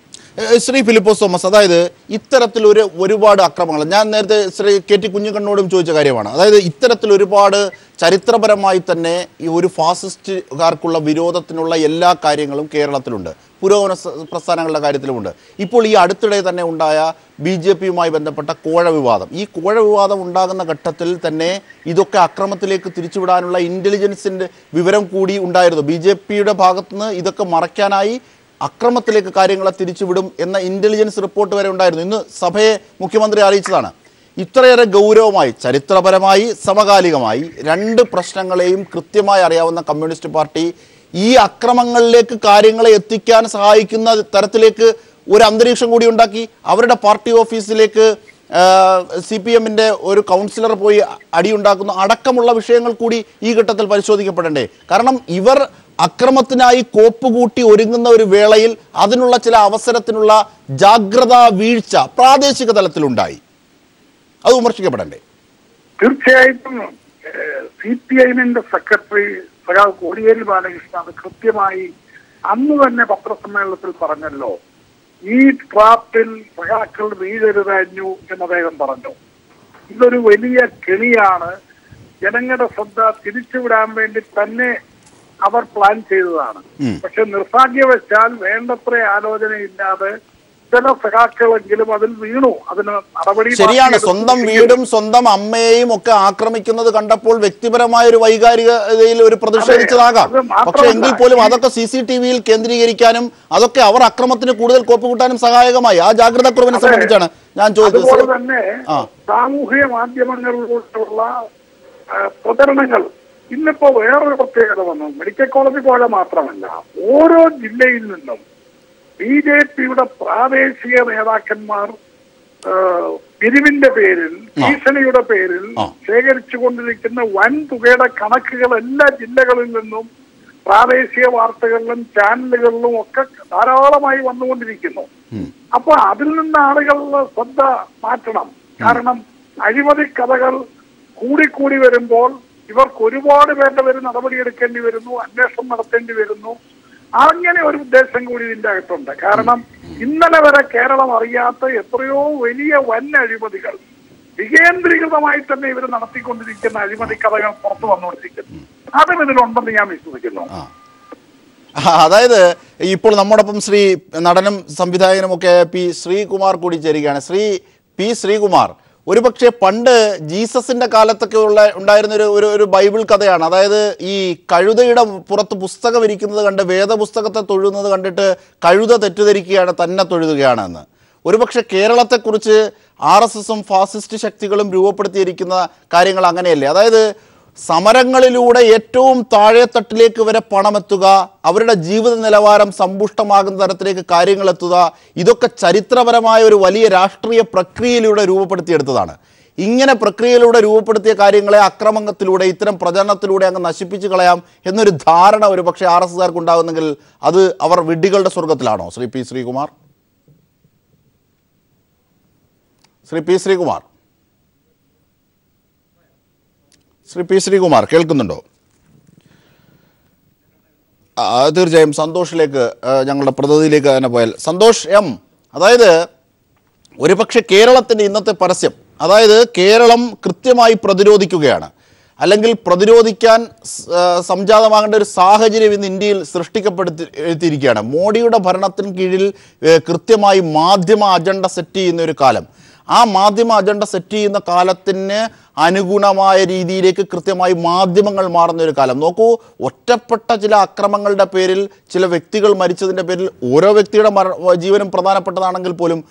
ശ്രീ ഫിലിപ്പോസ് തോമസ്, അതായത് ഇത്തരത്തിലൊരു ഒരുപാട് അക്രമങ്ങൾ ഞാൻ നേരത്തെ ശ്രീ KT കുഞ്ഞിക്കണ്ണനോടും ചോദിച്ച കാര്യമാണ്. അതായത് ഇത്തരത്തിൽ ഒരുപാട് ചരിത്രപരമായി തന്നെ ഈ ഒരു ഫാസിസ്റ്റുകാർക്കുള്ള വിരോധത്തിനുള്ള എല്ലാ കാര്യങ്ങളും കേരളത്തിലുണ്ട്, പുരോഗമന പ്രസ്ഥാനങ്ങളുടെ കാര്യത്തിലുമുണ്ട്. ഇപ്പോൾ ഈ അടുത്തിടെ തന്നെ ഉണ്ടായ BJP-യുമായി ബന്ധപ്പെട്ട കോഴ വിവാദം, ഈ കോഴ വിവാദം ഉണ്ടാകുന്ന ഘട്ടത്തിൽ തന്നെ ഇതൊക്കെ അക്രമത്തിലേക്ക് തിരിച്ചുവിടാനുള്ള ഇൻ്റലിജൻസിൻ്റെ വിവരം കൂടി ഉണ്ടായിരുന്നു. BJP-യുടെ ഭാഗത്തുനിന്ന് ഇതൊക്കെ മറയ്ക്കാനായി അക്രമത്തിലേക്ക് കാര്യങ്ങളെ തിരിച്ചുവിടും എന്ന ഇൻ്റലിജൻസ് റിപ്പോർട്ട് വരെ ഉണ്ടായിരുന്നു. ഇന്ന് സഭയെ മുഖ്യമന്ത്രി അറിയിച്ചതാണ്. ഇത്രയേറെ ഗൗരവമായി, ചരിത്രപരമായി, സമകാലികമായി രണ്ട് പ്രശ്നങ്ങളെയും കൃത്യമായി അറിയാവുന്ന കമ്മ്യൂണിസ്റ്റ് പാർട്ടി ഈ അക്രമങ്ങളിലേക്ക് കാര്യങ്ങളെ എത്തിക്കാൻ സഹായിക്കുന്ന തരത്തിലേക്ക് ഒരു അന്തരീക്ഷം കൂടി ഉണ്ടാക്കി. അവരുടെ പാർട്ടി ഓഫീസിലേക്ക് CPM-ന്റെ ഒരു കൗൺസിലർ പോയി അടിയുണ്ടാക്കുന്ന അടക്കമുള്ള വിഷയങ്ങൾ കൂടി ഈ ഘട്ടത്തിൽ പരിശോധിക്കപ്പെടണ്ടേ? കാരണം ഇവർ അക്രമത്തിനായി കോപ്പുകൂട്ടി ഒരുങ്ങുന്ന ഒരു വേളയിൽ അതിനുള്ള ചില അവസരത്തിനുള്ള ജാഗ്രതാ വീഴ്ച പ്രാദേശിക തലത്തിലുണ്ടായി. അത് വിമർശിക്കപ്പെടണ്ടേ? തീർച്ചയായിട്ടും CPI-ന്റെ സെക്രട്ടറി കോടിയേരി ബാലകൃഷ്ണൻ അത് കൃത്യമായി അന്ന് തന്നെ പത്രസമ്മേളനത്തിൽ പറഞ്ഞല്ലോ. ഈ ട്രാപ്പിൽ സഖാക്കൾ വീഴരുതാഞ്ഞു എന്ന് അദ്ദേഹം പറഞ്ഞു. ഇതൊരു വലിയ കെണിയാണ്. ജനങ്ങളുടെ ശ്രദ്ധ തിരിച്ചുവിടാൻ വേണ്ടി തന്നെ അവർ പ്ലാൻ ചെയ്തതാണ്. പക്ഷെ നിർഭാഗ്യവശാൽ വേണ്ടത്ര ആലോചനയില്ലാതെ ചില സഖാക്കളെങ്കിലും അതിൽ വീണു. അതിന് നടപടി ശരിയാണ്. സ്വന്തം വീടും സ്വന്തം അമ്മയെയും ഒക്കെ ആക്രമിക്കുന്നത് കണ്ടപ്പോൾ വ്യക്തിപരമായ ഒരു വൈകാരികതയിൽ ഒരു പ്രതിഷേധിച്ചതാകാം. പക്ഷെ എങ്കിൽ പോലും അതൊക്കെ CCTV-യിൽ കേന്ദ്രീകരിക്കാനും അതൊക്കെ അവർ അക്രമത്തിന് കൂടുതൽ കോപ്പ് കൂട്ടാനും സഹായകമായി. ആ ജാഗ്രതാക്കുറവിനെ സംബന്ധിച്ചാണ് ഞാൻ ചോദിച്ചത്. അതുപോലെ തന്നെ സാമൂഹിക മാധ്യമങ്ങളിലുള്ള പ്രചരണങ്ങൾ ഇന്നിപ്പോ വേറൊരു പ്രത്യേകത വന്നു. മെഡിക്കൽ കോളേജ് പോലെ മാത്രമല്ല, ഓരോ ജില്ലയിൽ നിന്നും BJP-യുടെ പ്രാദേശിക നേതാക്കന്മാർ പിരിവിന്റെ പേരിൽ, ഭീഷണിയുടെ പേരിൽ ശേഖരിച്ചുകൊണ്ടിരിക്കുന്ന വൻ തുകയുടെ കണക്കുകൾ എല്ലാ ജില്ലകളിൽ നിന്നും പ്രാദേശിക വാർത്തകളിലും ചാനലുകളിലും ഒക്കെ ധാരാളമായി വന്നുകൊണ്ടിരിക്കുന്നു. അപ്പൊ അതിൽ നിന്ന് ആളുകളുടെ ശ്രദ്ധ മാറ്റണം. കാരണം അഴിമതി കഥകൾ കൂടിക്കൂടി വരുമ്പോൾ ഇവർക്ക് ഒരുപാട് വേണ്ടവർ നടപടിയെടുക്കേണ്ടി വരുന്നു, അന്വേഷണം നടത്തേണ്ടി വരുന്നു. അങ്ങനെ ഒരു ഉദ്ദേശം കൂടി ഇതിന്റെ അകത്തുണ്ട്. കാരണം ഇന്നലെ വരെ കേരളം അറിയാത്ത എത്രയോ വലിയ വൻ അഴിമതികൾ വികേന്ദ്രീകൃതമായി തന്നെ ഇവർ നടത്തിക്കൊണ്ടിരിക്കുന്ന അഴിമതി കഥകൾ പുറത്തു വന്നുകൊണ്ടിരിക്കുന്നു. അതും ഇതിലുണ്ടെന്ന് ഞാൻ വിശ്വസിക്കുന്നു. അതായത് ഇപ്പോൾ നമ്മോടൊപ്പം നടനും സംവിധായകനും ഒക്കെ P. ശ്രീകുമാർ കൂടി ചേരുകയാണ്. P. ശ്രീകുമാർ, ഒരുപക്ഷെ പണ്ട് ജീസസിന്റെ കാലത്തൊക്കെ ഉണ്ടായിരുന്ന ഒരു ബൈബിൾ കഥയാണ്. അതായത് ഈ കഴുതയുടെ പുറത്ത് പുസ്തകം ഇരിക്കുന്നത് കണ്ട് വേദപുസ്തകത്തെ തൊഴുന്നത് കണ്ടിട്ട് കഴുത തെറ്റിദ്ധരിക്കുകയാണ്, തന്നെ തൊഴുതുകയാണെന്ന്. ഒരുപക്ഷെ കേരളത്തെക്കുറിച്ച് RSS-ഉം ഫാസിസ്റ്റ് ശക്തികളും രൂപപ്പെടുത്തിയിരിക്കുന്ന കാര്യങ്ങൾ അങ്ങനെയല്ലേ? അതായത് സമരങ്ങളിലൂടെ ഏറ്റവും താഴെത്തട്ടിലേക്ക് വരെ പണമെത്തുക, അവരുടെ ജീവിത നിലവാരം സമ്പുഷ്ടമാകുന്ന തരത്തിലേക്ക് കാര്യങ്ങൾ എത്തുക, ഇതൊക്കെ ചരിത്രപരമായ ഒരു വലിയ രാഷ്ട്രീയ പ്രക്രിയയിലൂടെ രൂപപ്പെടുത്തിയെടുത്തതാണ്. ഇങ്ങനെ പ്രക്രിയയിലൂടെ രൂപപ്പെടുത്തിയ കാര്യങ്ങളെ അക്രമത്തിലൂടെ ഇത്തരം പ്രചരണത്തിലൂടെ അങ്ങ് നശിപ്പിച്ചു കളയാം എന്നൊരു ധാരണ ഒരു പക്ഷേ RSS-കാർക്ക് ഉണ്ടാകുന്നെങ്കിൽ അത് അവർ വിഡ്ഢികളുടെ സ്വർഗത്തിലാണോ? P. Sreekumar. P. Sreekumar. P. Sreekumar കേൾക്കുന്നുണ്ടോ? തീർച്ചയായും സന്തോഷിലേക്ക്, ഞങ്ങളുടെ പ്രതിനിധിയിലേക്ക് തന്നെ പോയാൽ. സന്തോഷ് M, അതായത് ഒരുപക്ഷെ കേരളത്തിൻ്റെ ഇന്നത്തെ പരസ്യം, അതായത് കേരളം കൃത്യമായി പ്രതിരോധിക്കുകയാണ്, അല്ലെങ്കിൽ പ്രതിരോധിക്കാൻ സംജാതമാകേണ്ട ഒരു സാഹചര്യം ഇന്ന് ഇന്ത്യയിൽ സൃഷ്ടിക്കപ്പെടുത്തിയിരിക്കുകയാണ്. മോഡിയുടെ ഭരണത്തിന് കീഴിൽ കൃത്യമായി മാധ്യമ അജണ്ട സെറ്റ് ചെയ്യുന്ന ഒരു കാലം. ആ മാധ്യമ അജണ്ട സെറ്റ് ചെയ്യുന്ന കാലത്തിന് അനുഗുണമായ രീതിയിലേക്ക് കൃത്യമായി മാധ്യമങ്ങൾ മാറുന്ന ഒരു കാലം. നോക്കൂ, ഒറ്റപ്പെട്ട ചില അക്രമങ്ങളുടെ പേരിൽ, ചില വ്യക്തികൾ മരിച്ചതിൻ്റെ പേരിൽ, ഓരോ വ്യക്തിയുടെ ജീവനും പ്രധാനപ്പെട്ടതാണെങ്കിൽ പോലും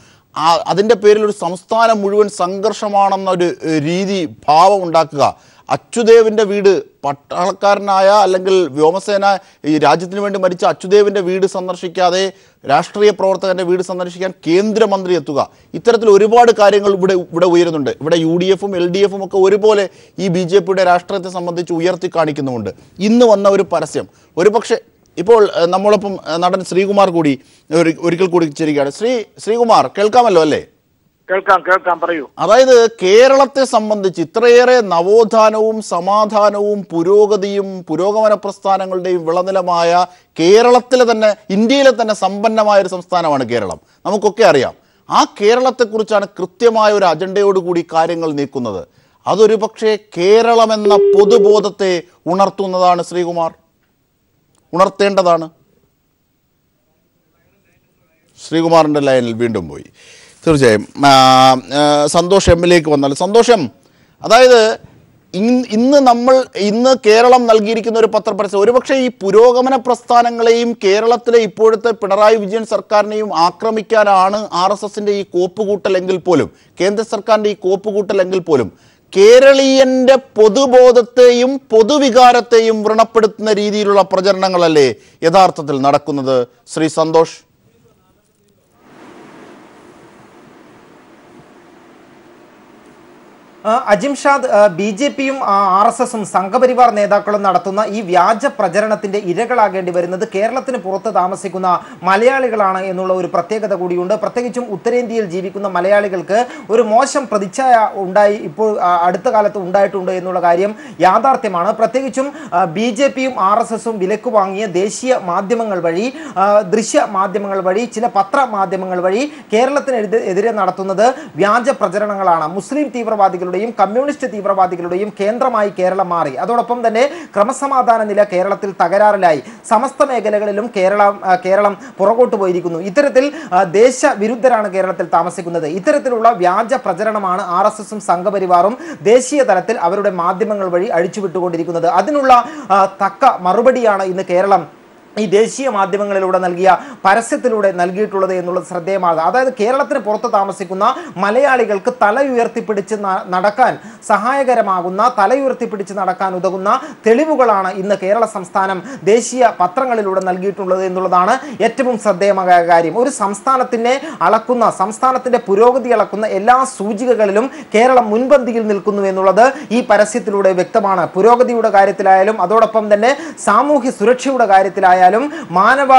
അതിൻ്റെ പേരിൽ ഒരു സംസ്ഥാനം മുഴുവൻ സംഘർഷമാണെന്നൊരു രീതി ഭാവം ഉണ്ടാക്കുക. അച്യുദേവിൻ്റെ വീട്, പട്ടാളക്കാരനായ അല്ലെങ്കിൽ വ്യോമസേന ഈ രാജ്യത്തിന് വേണ്ടി മരിച്ച അച്യുദേവിൻ്റെ വീട് സന്ദർശിക്കാതെ രാഷ്ട്രീയ പ്രവർത്തകൻ്റെ വീട് സന്ദർശിക്കാൻ കേന്ദ്രമന്ത്രി എത്തുക, ഇത്തരത്തിൽ ഒരുപാട് കാര്യങ്ങൾ ഇവിടെ ഉയരുന്നുണ്ട്. ഇവിടെ UDF-ഉം LDF-ഉം ഒക്കെ ഒരുപോലെ ഈ BJP-യുടെ രാഷ്ട്രീയത്തെ സംബന്ധിച്ച് ഉയർത്തി കാണിക്കുന്നുമുണ്ട്. ഇന്ന് വന്ന ഒരു പരസ്യം, ഒരുപക്ഷെ ഇപ്പോൾ നമ്മളൊപ്പം നടൻ ശ്രീകുമാർ കൂടി ഒരിക്കൽ കൂടി ചേരുകയാണ്. ശ്രീകുമാർ കേൾക്കാമല്ലോ അല്ലേ? കേൾക്കാം, പറയൂ. അതായത് കേരളത്തെ സംബന്ധിച്ച് ഇത്രയേറെ നവോത്ഥാനവും സമാധാനവും പുരോഗതിയും പുരോഗമന പ്രസ്ഥാനങ്ങളുടെയും വിളനിലമായ കേരളത്തിലെ തന്നെ, ഇന്ത്യയിലെ തന്നെ സമ്പന്നമായ ഒരു സംസ്ഥാനമാണ് കേരളം, നമുക്കൊക്കെ അറിയാം. ആ കേരളത്തെക്കുറിച്ചാണ് കൃത്യമായ ഒരു അജണ്ടയോടുകൂടി കാര്യങ്ങൾ നീക്കുന്നത്. അതൊരു പക്ഷേ കേരളമെന്ന പൊതുബോധത്തെ ഉണർത്തുന്നതാണ്. ശ്രീകുമാർ, ഉണർത്തേണ്ടതാണ്. ശ്രീകുമാറിൻ്റെ ലൈനിൽ വീണ്ടും പോയി. തീർച്ചയായും സന്തോഷ് എമ്മിലേക്ക് വന്നാൽ സന്തോഷം, അതായത് ഇന്ന് കേരളം നൽകിയിരിക്കുന്ന ഒരു പത്രപരസ്യം ഒരുപക്ഷെ ഈ പുരോഗമന പ്രസ്ഥാനങ്ങളെയും കേരളത്തിലെ ഇപ്പോഴത്തെ പിണറായി വിജയൻ സർക്കാരിനെയും ആക്രമിക്കാനാണ് RSSന്റെ ഈ കോപ്പുകൂട്ടലെങ്കിൽ പോലും, കേന്ദ്ര സർക്കാരിൻ്റെ ഈ കോപ്പുകൂട്ടലെങ്കിൽ പോലും കേരളീയന്റെ പൊതുബോധത്തെയും പൊതുവികാരത്തെയും വ്രണപ്പെടുത്തുന്ന രീതിയിലുള്ള പ്രചരണങ്ങളല്ലേ യഥാർത്ഥത്തിൽ നടക്കുന്നത്? ശ്രീ സന്തോഷ്. അജിംഷാദ്, BJPയും RSSും സംഘപരിവാർ നേതാക്കളും നടത്തുന്ന ഈ വ്യാജ പ്രചരണത്തിന്റെ ഇരകളാകേണ്ടി വരുന്നത് കേരളത്തിന് പുറത്ത് താമസിക്കുന്ന മലയാളികളാണ് എന്നുള്ള ഒരു പ്രത്യേകത കൂടിയുണ്ട്. പ്രത്യേകിച്ചും ഉത്തരേന്ത്യയിൽ ജീവിക്കുന്ന മലയാളികൾക്ക് ഒരു മോശം പ്രതിച്ഛായ ഇപ്പോൾ അടുത്ത കാലത്ത് ഉണ്ടായിട്ടുണ്ട് എന്നുള്ള കാര്യം യാഥാർത്ഥ്യമാണ്. പ്രത്യേകിച്ചും BJPയും RSSും വിലക്ക് വാങ്ങിയ ദേശീയ മാധ്യമങ്ങൾ വഴി, ദൃശ്യ മാധ്യമങ്ങൾ വഴി, ചില പത്രമാധ്യമങ്ങൾ വഴി കേരളത്തിനെതിരെ നടത്തുന്നത് വ്യാജ പ്രചരണങ്ങളാണ്. മുസ്ലിം തീവ്രവാദികളുടെ കമ്മ്യൂണിസ്റ്റ് തീവ്രവാദികളുടെയും കേന്ദ്രമായി കേരളം മാറി. അതോടൊപ്പം തന്നെ ക്രമസമാധാന നില കേരളത്തിൽ തകരാറിലായി. സമസ്ത മേഖലകളിലും കേരളം പുറകോട്ട് പോയിരിക്കുന്നു. ഇത്തരത്തിൽ ദേശവിരുദ്ധരാണ് കേരളത്തിൽ താമസിക്കുന്നത്. ഇത്തരത്തിലുള്ള വ്യാജ പ്രചരണമാണ് RSSും സംഘപരിവാറും ദേശീയ തലത്തിൽ അവരുടെ മാധ്യമങ്ങൾ വഴി അഴിച്ചുവിട്ടുകൊണ്ടിരിക്കുന്നത്. അതിനുള്ള തക്ക മറുപടിയാണ് ഇന്ന് കേരളം ഈ ദേശീയ മാധ്യമങ്ങളിലൂടെ നൽകിയ പരസ്യത്തിലൂടെ നൽകിയിട്ടുള്ളത് എന്നുള്ളത് ശ്രദ്ധേയമാണ്. അതായത് കേരളത്തിന് പുറത്ത് താമസിക്കുന്ന മലയാളികൾക്ക് തല ഉയർത്തിപ്പിടിച്ച് നടക്കാൻ സഹായകരമാകുന്ന, തല ഉയർത്തിപ്പിടിച്ച് നടക്കാൻ ഉതകുന്ന തെളിവുകളാണ് ഇന്ന് കേരള സംസ്ഥാനം ദേശീയ പത്രങ്ങളിലൂടെ നൽകിയിട്ടുള്ളത് എന്നുള്ളതാണ് ഏറ്റവും ശ്രദ്ധേയമായ കാര്യം. ഒരു സംസ്ഥാനത്തിൻ്റെ പുരോഗതി അളക്കുന്ന എല്ലാ സൂചികകളിലും കേരളം മുൻപന്തിയിൽ നിൽക്കുന്നു എന്നുള്ളത് ഈ പരസ്യത്തിലൂടെ വ്യക്തമാണ്. പുരോഗതിയുടെ കാര്യത്തിലായാലും അതോടൊപ്പം തന്നെ സാമൂഹ്യ സുരക്ഷയുടെ കാര്യത്തിലായാലും മാനവ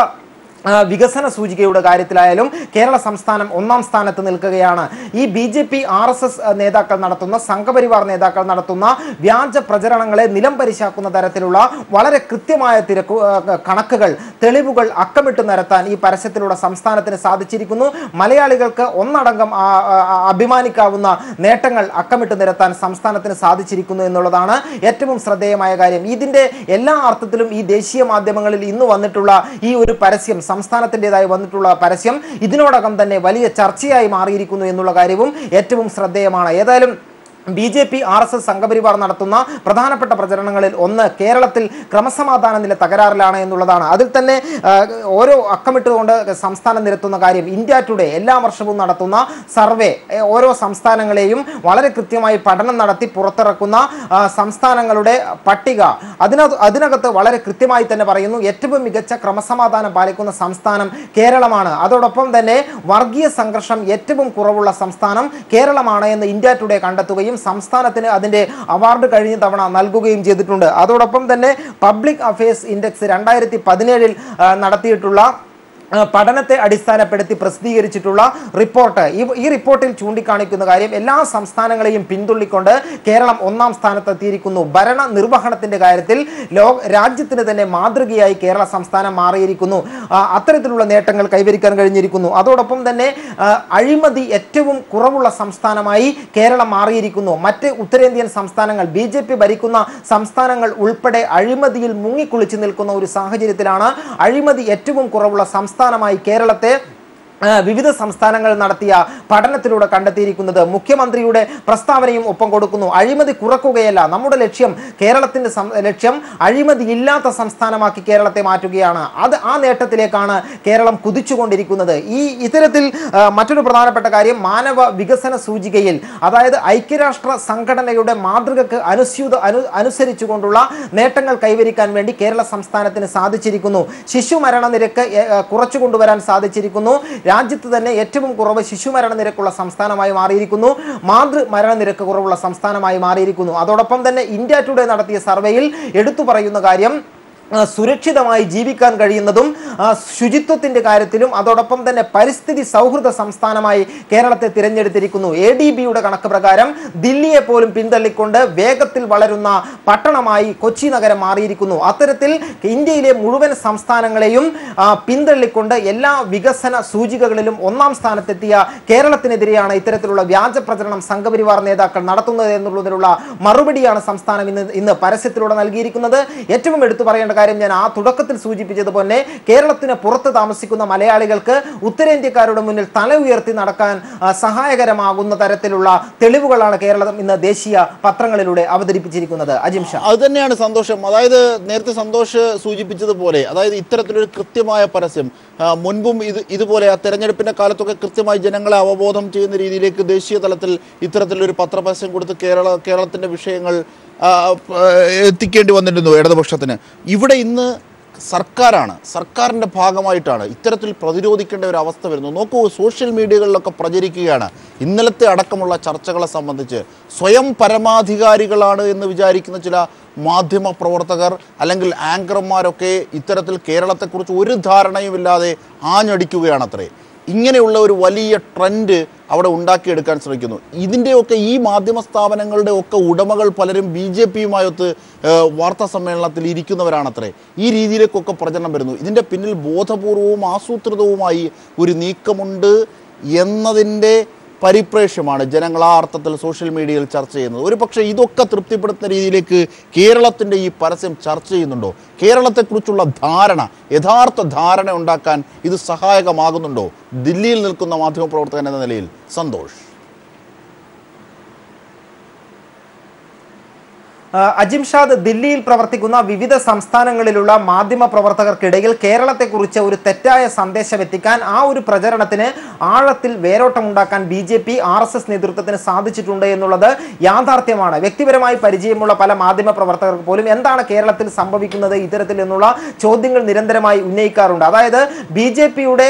വികസന സൂചികയുടെ കാര്യത്തിലായാലും കേരള സംസ്ഥാനം ഒന്നാം സ്ഥാനത്ത് നിൽക്കുകയാണ്. ഈ BJP RSS നേതാക്കൾ നടത്തുന്ന, സംഘപരിവാർ നേതാക്കൾ നടത്തുന്ന വ്യാജ പ്രചരണങ്ങളെ നിലം പരിശാക്കുന്ന തരത്തിലുള്ള വളരെ കൃത്യമായ കണക്കുകൾ, തെളിവുകൾ അക്കമിട്ട് നിരത്താൻ ഈ പരസ്യത്തിലൂടെ സംസ്ഥാനത്തിന് സാധിച്ചിരിക്കുന്നു. മലയാളികൾക്ക് ഒന്നടങ്കം അഭിമാനിക്കാവുന്ന നേട്ടങ്ങൾ അക്കമിട്ട് നിരത്താൻ സംസ്ഥാനത്തിന് സാധിച്ചിരിക്കുന്നു എന്നുള്ളതാണ് ഏറ്റവും ശ്രദ്ധേയമായ കാര്യം. ഇതിൻ്റെ എല്ലാ അർത്ഥത്തിലും ഈ ദേശീയ മാധ്യമങ്ങളിൽ ഇന്ന് വന്നിട്ടുള്ള ഈ ഒരു പരസ്യം, സംസ്ഥാനത്തിൻ്റെതായി വന്നിട്ടുള്ള പരസ്യം ഇതിനോടകം തന്നെ വലിയ ചർച്ചയായി മാറിയിരിക്കുന്നു എന്നുള്ള കാര്യവും ഏറ്റവും ശ്രദ്ധേയമാണ്. ഏതായാലും BJP RSS സംഘപരിവാർ നടത്തുന്ന പ്രധാനപ്പെട്ട പ്രചരണങ്ങളിൽ ഒന്ന് കേരളത്തിൽ ക്രമസമാധാന നില തകരാറിലാണ് എന്നുള്ളതാണ്. അതിൽ തന്നെ ഓരോ അക്കമിട്ടുകൊണ്ട് സംസ്ഥാനം നിരത്തുന്ന കാര്യം, ഇന്ത്യ ടുഡേ എല്ലാ വർഷവും നടത്തുന്ന സർവേ, ഓരോ സംസ്ഥാനങ്ങളെയും വളരെ കൃത്യമായി പഠനം നടത്തി പുറത്തിറക്കുന്ന സംസ്ഥാനങ്ങളുടെ പട്ടിക, അതിനകത്ത് വളരെ കൃത്യമായി തന്നെ പറയുന്നു ഏറ്റവും മികച്ച ക്രമസമാധാനം പാലിക്കുന്ന സംസ്ഥാനം കേരളമാണ്. അതോടൊപ്പം തന്നെ വർഗീയ സംഘർഷം ഏറ്റവും കുറവുള്ള സംസ്ഥാനം കേരളമാണ് എന്ന് ഇന്ത്യ ടുഡേ കണ്ടെത്തുകയും സംസ്ഥാനത്തിന് അതിന്റെ അവാർഡ് കഴിഞ്ഞ തവണ നൽകുകയും ചെയ്തിട്ടുണ്ട്. അതോടൊപ്പം തന്നെ പബ്ലിക് അഫയേഴ്സ് ഇൻഡെക്സ് 2017 നടത്തിയിട്ടുള്ള പഠനത്തെ അടിസ്ഥാനപ്പെടുത്തി പ്രസിദ്ധീകരിച്ചിട്ടുള്ള റിപ്പോർട്ട്, ഈ റിപ്പോർട്ടിൽ ചൂണ്ടിക്കാണിക്കുന്ന കാര്യം എല്ലാ സംസ്ഥാനങ്ങളെയും പിന്തുള്ളിക്കൊണ്ട് കേരളം ഒന്നാം സ്ഥാനത്തെത്തിയിരിക്കുന്നു. ഭരണ നിർവഹണത്തിന്റെ കാര്യത്തിൽ രാജ്യത്തിന് തന്നെ മാതൃകയായി കേരള സംസ്ഥാനം മാറിയിരിക്കുന്നു. അത്തരത്തിലുള്ള നേട്ടങ്ങൾ കൈവരിക്കാൻ കഴിഞ്ഞിരിക്കുന്നു. അതോടൊപ്പം തന്നെ അഴിമതി ഏറ്റവും കുറവുള്ള സംസ്ഥാനമായി കേരളം മാറിയിരിക്കുന്നു. മറ്റ് ഉത്തരേന്ത്യൻ സംസ്ഥാനങ്ങൾ, BJP ഭരിക്കുന്ന സംസ്ഥാനങ്ങൾ ഉൾപ്പെടെ അഴിമതിയിൽ മുങ്ങിക്കുളിച്ചു നിൽക്കുന്ന ഒരു സാഹചര്യത്തിലാണ് അഴിമതി ഏറ്റവും കുറവുള്ള സംസ്ഥാനമായി കേരളത്തെ വിവിധ സംസ്ഥാനങ്ങൾ നടത്തിയ പഠനത്തിലൂടെ കണ്ടെത്തിയിരിക്കുന്നത്. മുഖ്യമന്ത്രിയുടെ പ്രസ്താവനയും ഒപ്പം കൊടുക്കുന്നു. അഴിമതി കുറക്കുകയല്ല നമ്മുടെ ലക്ഷ്യം, കേരളത്തിന്റെ ലക്ഷ്യം അഴിമതി ഇല്ലാത്ത സംസ്ഥാനമാക്കി കേരളത്തെ മാറ്റുകയാണ്. ആ നേട്ടത്തിലേക്കാണ് കേരളം കുതിച്ചുകൊണ്ടിരിക്കുന്നത്. ഇത്തരത്തിൽ മറ്റൊരു പ്രധാനപ്പെട്ട കാര്യം, മാനവ വികസന സൂചികയിൽ, അതായത് ഐക്യരാഷ്ട്ര സംഘടനയുടെ മാതൃകക്ക് അനുസരിച്ചുകൊണ്ടുള്ള നേട്ടങ്ങൾ കൈവരിക്കാൻ വേണ്ടി കേരള സംസ്ഥാനത്തിന് സാധിച്ചിരിക്കുന്നു. ശിശു മരണനിരക്ക് കുറച്ചു കൊണ്ടുവരാൻ സാധിച്ചിരിക്കുന്നു. രാജ്യത്ത് തന്നെ ഏറ്റവും കുറവ് ശിശുമരണ നിരക്കുള്ള സംസ്ഥാനമായി മാറിയിരിക്കുന്നു. മാതൃ മരണനിരക്ക് കുറവുള്ള സംസ്ഥാനമായി മാറിയിരിക്കുന്നു. അതോടൊപ്പം തന്നെ ഇന്ത്യ ടുഡേ നടത്തിയ സർവേയിൽ എടുത്തു പറയുന്ന കാര്യം, സുരക്ഷിതമായി ജീവിക്കാൻ കഴിയുന്നതും ശുചിത്വത്തിന്റെ കാര്യത്തിലും അതോടൊപ്പം തന്നെ പരിസ്ഥിതി സൗഹൃദ സംസ്ഥാനമായി കേരളത്തെ തിരഞ്ഞെടുത്തിരിക്കുന്നു. ADB-യുടെ കണക്ക് പ്രകാരം ദില്ലിയെ പോലും പിന്തള്ളിക്കൊണ്ട് വേഗത്തിൽ വളരുന്ന പട്ടണമായി കൊച്ചി നഗരം മാറിയിരിക്കുന്നു. അത്തരത്തിൽ ഇന്ത്യയിലെ മുഴുവൻ സംസ്ഥാനങ്ങളെയും പിന്തള്ളിക്കൊണ്ട് എല്ലാ വികസന സൂചികകളിലും ഒന്നാം സ്ഥാനത്തെത്തിയ കേരളത്തിനെതിരെയാണ് ഇത്തരത്തിലുള്ള വ്യാജ പ്രചരണം സംഘപരിവാർ നേതാക്കൾ നടത്തുന്നത് എന്നുള്ളതിനുള്ള മറുപടിയാണ് സംസ്ഥാനം ഇന്ന് പരസ്യത്തിലൂടെ നൽകിയിരിക്കുന്നത്. ഏറ്റവും എടുത്തു പറയേണ്ട കാര്യം ഞാൻ ആ തുടക്കത്തിൽ സൂചിപ്പിച്ചതുപോലെ കേരളത്തിന് പുറത്ത് താമസിക്കുന്ന മലയാളികൾക്ക് ഉത്തരേന്ത്യക്കാരുടെ മുന്നിൽ തല ഉയർത്തി നടക്കാൻ സഹായകരമാകുന്ന തരത്തിലുള്ള തെളിവുകളാണ് കേരളം ഇന്ന് ദേശീയ പത്രങ്ങളിലൂടെ അവതരിപ്പിച്ചിരിക്കുന്നത്. അജിം ഷാ, അത് തന്നെയാണ് സന്തോഷം. അതായത് നേരത്തെ സന്തോഷ് സൂചിപ്പിച്ചതുപോലെ അതായത് ഇത്തരത്തിലൊരു കൃത്യമായ പരസ്യം മുൻപും ഇതുപോലെ ആ തെരഞ്ഞെടുപ്പിന്റെ കാലത്തൊക്കെ കൃത്യമായി ജനങ്ങളെ അവബോധം ചെയ്യുന്ന രീതിയിലേക്ക് ദേശീയ തലത്തിൽ ഇത്തരത്തിലൊരു പത്രപരസ്യം കൊടുത്ത് കേരളത്തിന്റെ വിഷയങ്ങൾ എത്തിക്കേണ്ടി വന്നിരുന്നു ഇടതുപക്ഷത്തിന്. ഇവിടെ ഇന്ന് സർക്കാരിൻ്റെ ഭാഗമായിട്ടാണ് ഇത്തരത്തിൽ പ്രതിരോധിക്കേണ്ട ഒരു അവസ്ഥ വരുന്നത്. നോക്കൂ, സോഷ്യൽ മീഡിയകളിലൊക്കെ പ്രചരിക്കുകയാണ് ഇന്നലത്തെ അടക്കമുള്ള ചർച്ചകളെ സംബന്ധിച്ച് സ്വയം പരമാധികാരികളാണ് എന്ന് വിചാരിക്കുന്ന ചില മാധ്യമ പ്രവർത്തകർ അല്ലെങ്കിൽ ആങ്കർമാരൊക്കെ ഇത്തരത്തിൽ കേരളത്തെക്കുറിച്ച് ഒരു ധാരണയുമില്ലാതെ ആഞ്ഞടിക്കുകയാണത്രേ. ഇങ്ങനെയുള്ള ഒരു വലിയ ട്രെൻഡ് അവിടെ ഉണ്ടാക്കിയെടുക്കാൻ ശ്രമിക്കുന്നു. ഇതിൻ്റെയൊക്കെ ഈ മാധ്യമ സ്ഥാപനങ്ങളുടെ ഒക്കെ ഉടമകൾ പലരും BJP-യുമായൊത്ത് വാർത്താ സമ്മേളനത്തിൽ ഇരിക്കുന്നവരാണത്രേ. ഈ രീതിയിലേക്കൊക്കെ പ്രചരണം വരുന്നു. ഇതിൻ്റെ പിന്നിൽ ബോധപൂർവവും ആസൂത്രിതവുമായി ഒരു നീക്കമുണ്ട് എന്നതിൻ്റെ പരിപ്രേക്ഷ്യമാണ് ജനങ്ങൾ ആ അർത്ഥത്തിൽ സോഷ്യൽ മീഡിയയിൽ ചർച്ച ചെയ്യുന്നത്. ഒരു പക്ഷേ ഇതൊക്കെ തൃപ്തിപ്പെടുത്തുന്ന രീതിയിലേക്ക് കേരളത്തിൻ്റെ ഈ പരസ്യം ചർച്ച ചെയ്യുന്നുണ്ടോ? കേരളത്തെക്കുറിച്ചുള്ള യഥാർത്ഥ ധാരണ ഉണ്ടാക്കാൻ ഇത് സഹായകമാകുന്നുണ്ടോ? ദില്ലിയിൽ നിൽക്കുന്ന മാധ്യമപ്രവർത്തകൻ എന്ന നിലയിൽ സന്തോഷ്. അജിംഷാദ്, ദില്ലിയിൽ പ്രവർത്തിക്കുന്ന വിവിധ സംസ്ഥാനങ്ങളിലുള്ള മാധ്യമ പ്രവർത്തകർക്കിടയിൽ കേരളത്തെക്കുറിച്ച് ഒരു തെറ്റായ സന്ദേശം എത്തിക്കാൻ, ആ ഒരു പ്രചരണത്തിന് ആഴത്തിൽ വേരോട്ടമുണ്ടാക്കാൻ BJP RSS നേതൃത്വത്തിന് സാധിച്ചിട്ടുണ്ട് എന്നുള്ളത് യാഥാർത്ഥ്യമാണ്. വ്യക്തിപരമായി പരിചയമുള്ള പല മാധ്യമ പ്രവർത്തകർക്ക് പോലും എന്താണ് കേരളത്തിൽ സംഭവിക്കുന്നത് ഇത്തരത്തിൽ എന്നുള്ള ചോദ്യങ്ങൾ നിരന്തരമായി ഉന്നയിക്കാറുണ്ട്. അതായത് BJP-യുടെ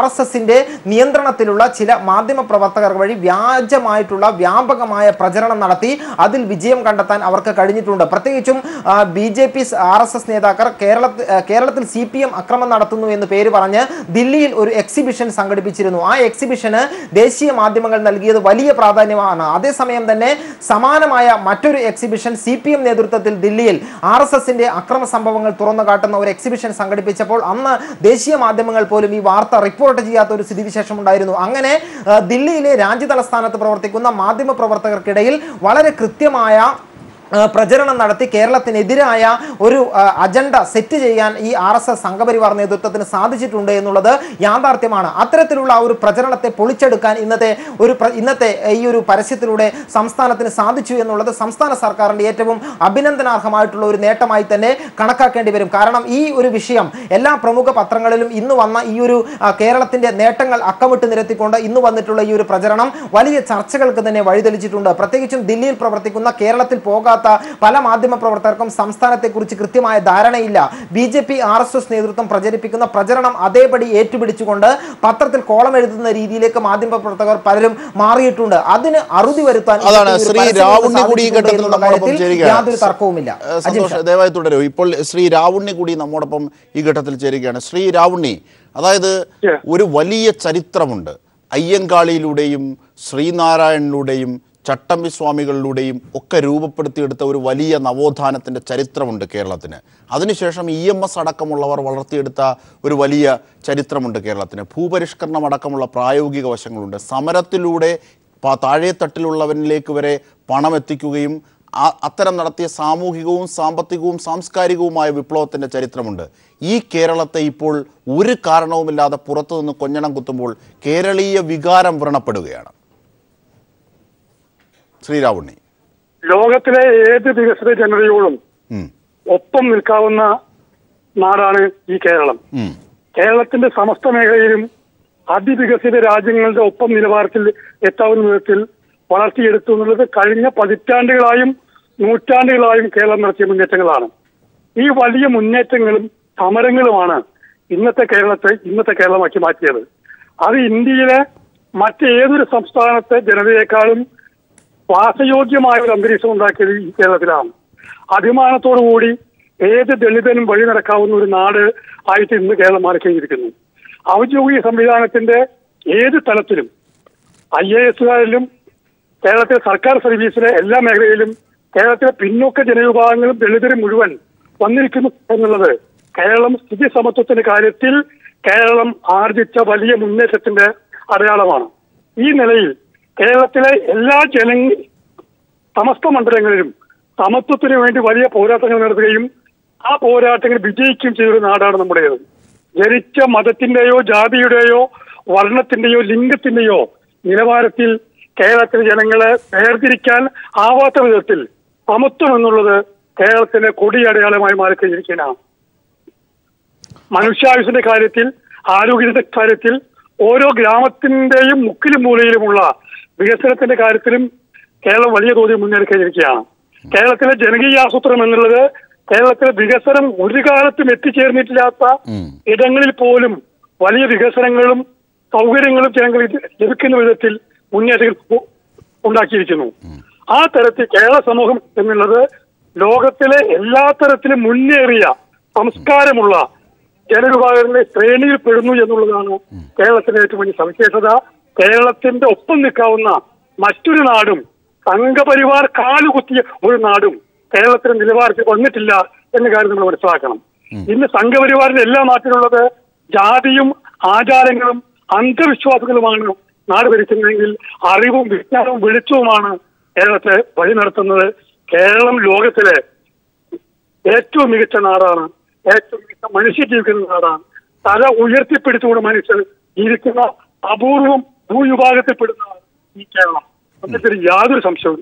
RSS-ന്റെ നിയന്ത്രണത്തിലുള്ള ചില മാധ്യമ പ്രവർത്തകർ വഴി വ്യാജമായിട്ടുള്ള വ്യാപകമായ പ്രചരണം നടത്തി അതിൽ വിജയം കണ്ടെത്താൻ അവർക്ക് കഴിഞ്ഞിട്ടുണ്ട്. പ്രത്യേകിച്ചും BJP RSS നേതാക്കൾ കേരളത്തിൽ CPM അക്രമം നടത്തുന്നു എന്ന് പേര് പറഞ്ഞ് ദില്ലിയിൽ ഒരു എക്സിബിഷൻ സംഘടിപ്പിച്ചിരുന്നു. ആ എക്സിബിഷന് ദേശീയ മാധ്യമങ്ങൾ നൽകിയത് വലിയ പ്രാധാന്യമാണ്. അതേസമയം തന്നെ സമാനമായ മറ്റൊരു എക്സിബിഷൻ CPM നേതൃത്വത്തിൽ ദില്ലിയിൽ RSS-ന്റെ അക്രമ സംഭവങ്ങൾ തുറന്നു കാട്ടുന്ന ഒരു എക്സിബിഷൻ സംഘടിപ്പിച്ചപ്പോൾ അന്ന് ദേശീയ മാധ്യമങ്ങൾ പോലും ഈ വാർത്ത റിപ്പോർട്ട് ചെയ്യാത്ത ഒരു സ്ഥിതിവിശേഷം ഉണ്ടായിരുന്നു. അങ്ങനെ ദില്ലിയിലെ രാജ്യതലസ്ഥാനത്ത് പ്രവർത്തിക്കുന്ന മാധ്യമ പ്രവർത്തകർക്കിടയിൽ വളരെ കൃത്യമായ പ്രചരണം നടത്തി കേരളത്തിനെതിരായ ഒരു അജണ്ട സെറ്റ് ചെയ്യാൻ ഈ RSS സംഘപരിവാർ നേതൃത്വത്തിന് സാധിച്ചിട്ടുണ്ട് എന്നുള്ളത് യാഥാർത്ഥ്യമാണ്. അത്തരത്തിലുള്ള ഒരു പ്രചരണത്തെ പൊളിച്ചെടുക്കാൻ ഇന്നത്തെ ഈ ഒരു പരസ്യത്തിലൂടെ സംസ്ഥാനത്തിന് സാധിച്ചു എന്നുള്ളത് സംസ്ഥാന സർക്കാരിൻ്റെ ഏറ്റവും അഭിനന്ദനാർഹമായിട്ടുള്ള ഒരു നേട്ടമായി തന്നെ കണക്കാക്കേണ്ടി വരും. കാരണം ഈ ഒരു വിഷയം എല്ലാ പ്രമുഖ പത്രങ്ങളിലും ഇന്ന് വന്ന ഈ ഒരു കേരളത്തിന്റെ നേട്ടങ്ങൾ അക്കമിട്ട് നിരത്തിക്കൊണ്ട് ഇന്ന് വന്നിട്ടുള്ള ഈ ഒരു പ്രചരണം വലിയ ചർച്ചകൾക്ക് തന്നെ വഴിതെളിച്ചിട്ടുണ്ട്. പ്രത്യേകിച്ചും ദില്ലിയിൽ പ്രവർത്തിക്കുന്ന കേരളത്തിൽ പോകാത്ത പല മാധ്യമ പ്രവർത്തകർക്കും സംസ്ഥാനത്തെക്കുറിച്ച് കൃത്യമായ ധാരണയില്ല. BJP RSS നേതൃത്വം പ്രചരിപ്പിക്കുന്ന പ്രചരണം അതേപടി ഏറ്റുപിടിച്ചുകൊണ്ട് പത്രത്തിൽ കോളം എഴുതുന്ന രീതിയിലേക്ക് മാധ്യമ പ്രവർത്തകർ പലരും മാറിയിട്ടുണ്ട്. അതിന് അറുതി വരുത്താൻ യാതൊരു തർക്കവുമില്ല. ദയവായി തുടരൂ. ഇപ്പോൾ ശ്രീ രാവുണ്ണി കൂടി നമ്മോടൊപ്പം ഈ ഘട്ടത്തിൽ ചേരുകയാണ്. ശ്രീ രാവുണ്ണി, അതായത് ഒരു വലിയ ചരിത്രമുണ്ട്. അയ്യങ്കാളിയിലൂടെയും ശ്രീനാരായണിലൂടെയും ചട്ടമ്പി സ്വാമികളിലൂടെയും ഒക്കെ രൂപപ്പെടുത്തിയെടുത്ത ഒരു വലിയ നവോത്ഥാനത്തിൻ്റെ ചരിത്രമുണ്ട് കേരളത്തിന്. അതിനുശേഷം EMS അടക്കമുള്ളവർ വളർത്തിയെടുത്ത ഒരു വലിയ ചരിത്രമുണ്ട് കേരളത്തിന്. ഭൂപരിഷ്കരണം അടക്കമുള്ള പ്രായോഗിക വശങ്ങളുണ്ട്. സമരത്തിലൂടെ താഴെത്തട്ടിലുള്ളവരിലേക്ക് വരെ പണം എത്തിക്കുകയും അത്തരം നടത്തിയ സാമൂഹികവും സാമ്പത്തികവും സാംസ്കാരികവുമായ വിപ്ലവത്തിൻ്റെ ചരിത്രമുണ്ട്. ഈ കേരളത്തെ ഇപ്പോൾ ഒരു കാരണവുമില്ലാതെ പുറത്തുനിന്ന് കൊഞ്ഞണം കുത്തുമ്പോൾ കേരളീയ വികാരം വ്രണപ്പെടുകയാണ്. ശ്രീരാവുണ്ണി, ലോകത്തിലെ ഏത് വികസിത ജനതയോടും ഒപ്പം നിൽക്കാവുന്ന നാടാണ് ഈ കേരളം. കേരളത്തിന്റെ സമസ്ത മേഖലയിലും അതിവികസിത രാജ്യങ്ങളുടെ ഒപ്പം നിലവാരത്തിൽ എത്താവുന്ന വിധത്തിൽ വളർത്തിയെടുത്തു എന്നുള്ളത് കഴിഞ്ഞ പതിറ്റാണ്ടുകളായും നൂറ്റാണ്ടുകളായും കേരളം നടത്തിയ മുന്നേറ്റങ്ങളാണ്. ഈ വലിയ മുന്നേറ്റങ്ങളും സമരങ്ങളുമാണ് ഇന്നത്തെ കേരളമാക്കി മാറ്റിയത്. അത് ഇന്ത്യയിലെ മറ്റേതൊരു സംസ്ഥാനത്തെ ജനതയെക്കാളും വാസയോഗ്യമായ ഒരു അന്തരീക്ഷം ഉണ്ടാക്കിയത് ഈ കേരളത്തിലാണ്. അഭിമാനത്തോടുകൂടി ഏത് ദളിതനും വഴി നടക്കാവുന്ന ഒരു നാട് ആയിട്ട് ഇന്ന് കേരളം മാറിക്കഴിഞ്ഞിരിക്കുന്നു. ഔദ്യോഗിക സംവിധാനത്തിന്റെ ഏത് തലത്തിലും IAS കേരളത്തിലെ സർക്കാർ സർവീസിലെ എല്ലാ മേഖലയിലും കേരളത്തിലെ പിന്നോക്ക ജനവിഭാഗങ്ങളും ദളിതരും മുഴുവൻ വന്നിരിക്കുന്നു എന്നുള്ളത് കേരളം സ്ഥിതി സമത്വത്തിന്റെ കാര്യത്തിൽ കേരളം ആർജിച്ച വലിയ മുന്നേറ്റത്തിന്റെ അടയാളമാണ്. ഈ നിലയിൽ കേരളത്തിലെ എല്ലാ സമസ്ത മണ്ഡലങ്ങളിലും സമത്വത്തിന് വേണ്ടി വലിയ പോരാട്ടങ്ങൾ നടത്തുകയും ആ പോരാട്ടങ്ങൾ വിജയിക്കുകയും ചെയ്തൊരു നാടാണ് നമ്മുടേത്. ജനിച്ച മതത്തിന്റെയോ ജാതിയുടെയോ വർണ്ണത്തിന്റെയോ ലിംഗത്തിന്റെയോ നിലവാരത്തിൽ കേരളത്തിലെ ജനങ്ങളെ വേർതിരിക്കാൻ ആവാത്ത വിധത്തിൽ സമത്വം എന്നുള്ളത് കേരളത്തിലെ കൊടിയടയാളമായി മാറിക്കഴിഞ്ഞിരിക്കുകയാണ്. മനുഷ്യായുസിന്റെ കാര്യത്തിൽ, ആരോഗ്യത്തിന്റെ കാര്യത്തിൽ, ഓരോ ഗ്രാമത്തിന്റെയും മുക്കിലും മൂലയിലുമുള്ള വികസനത്തിന്റെ കാര്യത്തിലും കേരളം വലിയ തോതിൽ മുന്നേറി കഴിഞ്ഞിരിക്കുകയാണ്. കേരളത്തിലെ ജനകീയ ആസൂത്രണം എന്നുള്ളത് കേരളത്തിലെ വികസനം ഒരു കാലത്തും എത്തിച്ചേർന്നിട്ടില്ലാത്ത ഇടങ്ങളിൽ പോലും വലിയ വികസനങ്ങളും സൗകര്യങ്ങളും ജനങ്ങൾക്ക് ലഭിക്കുന്ന വിധത്തിൽ മുന്നേറ്റങ്ങൾ ഉണ്ടാക്കിയിരിക്കുന്നു. ആ തരത്തിൽ കേരള സമൂഹം എന്നുള്ളത് ലോകത്തിലെ എല്ലാ തരത്തിലും മുന്നേറിയ സംസ്കാരമുള്ള ജനവിഭാഗങ്ങളുടെ ശ്രേണിയിൽ പെടുന്നു എന്നുള്ളതാണ് കേരളത്തിന്റെ ഏറ്റവും വലിയ സവിശേഷത. കേരളത്തിന്റെ ഒപ്പം നിൽക്കാവുന്ന മറ്റൊരു നാടും സംഘപരിവാർ കാലുകുത്തിയ ഒരു നാടും കേരളത്തിന്റെ നിലവാരത്തിൽ വന്നിട്ടില്ല എന്ന കാര്യം നമ്മൾ മനസ്സിലാക്കണം. ഇന്ന് സംഘപരിവാറിന്റെ എല്ലാ നാട്ടിലുള്ളത് ജാതിയും ആചാരങ്ങളും അന്ധവിശ്വാസങ്ങളുമാണ് നാട് ഭരിക്കുന്നതെങ്കിൽ അറിവും വിജ്ഞാനവും വെളിച്ചവുമാണ് കേരളത്തെ വഴി നടത്തുന്നത്. കേരളം ലോകത്തിലെ ഏറ്റവും മികച്ച നാടാണ്, ഏറ്റവും മികച്ച മനുഷ്യർ ജീവിക്കുന്ന നാടാണ്. തല ഉയർത്തിപ്പിടിച്ചുകൊണ്ട് മനുഷ്യർ ജീവിക്കുന്ന അപൂർവം ഭൂവിഭാഗത്തിൽപ്പെടുന്നതാണ് ഈ കേരളം. യാതൊരു സംശയവും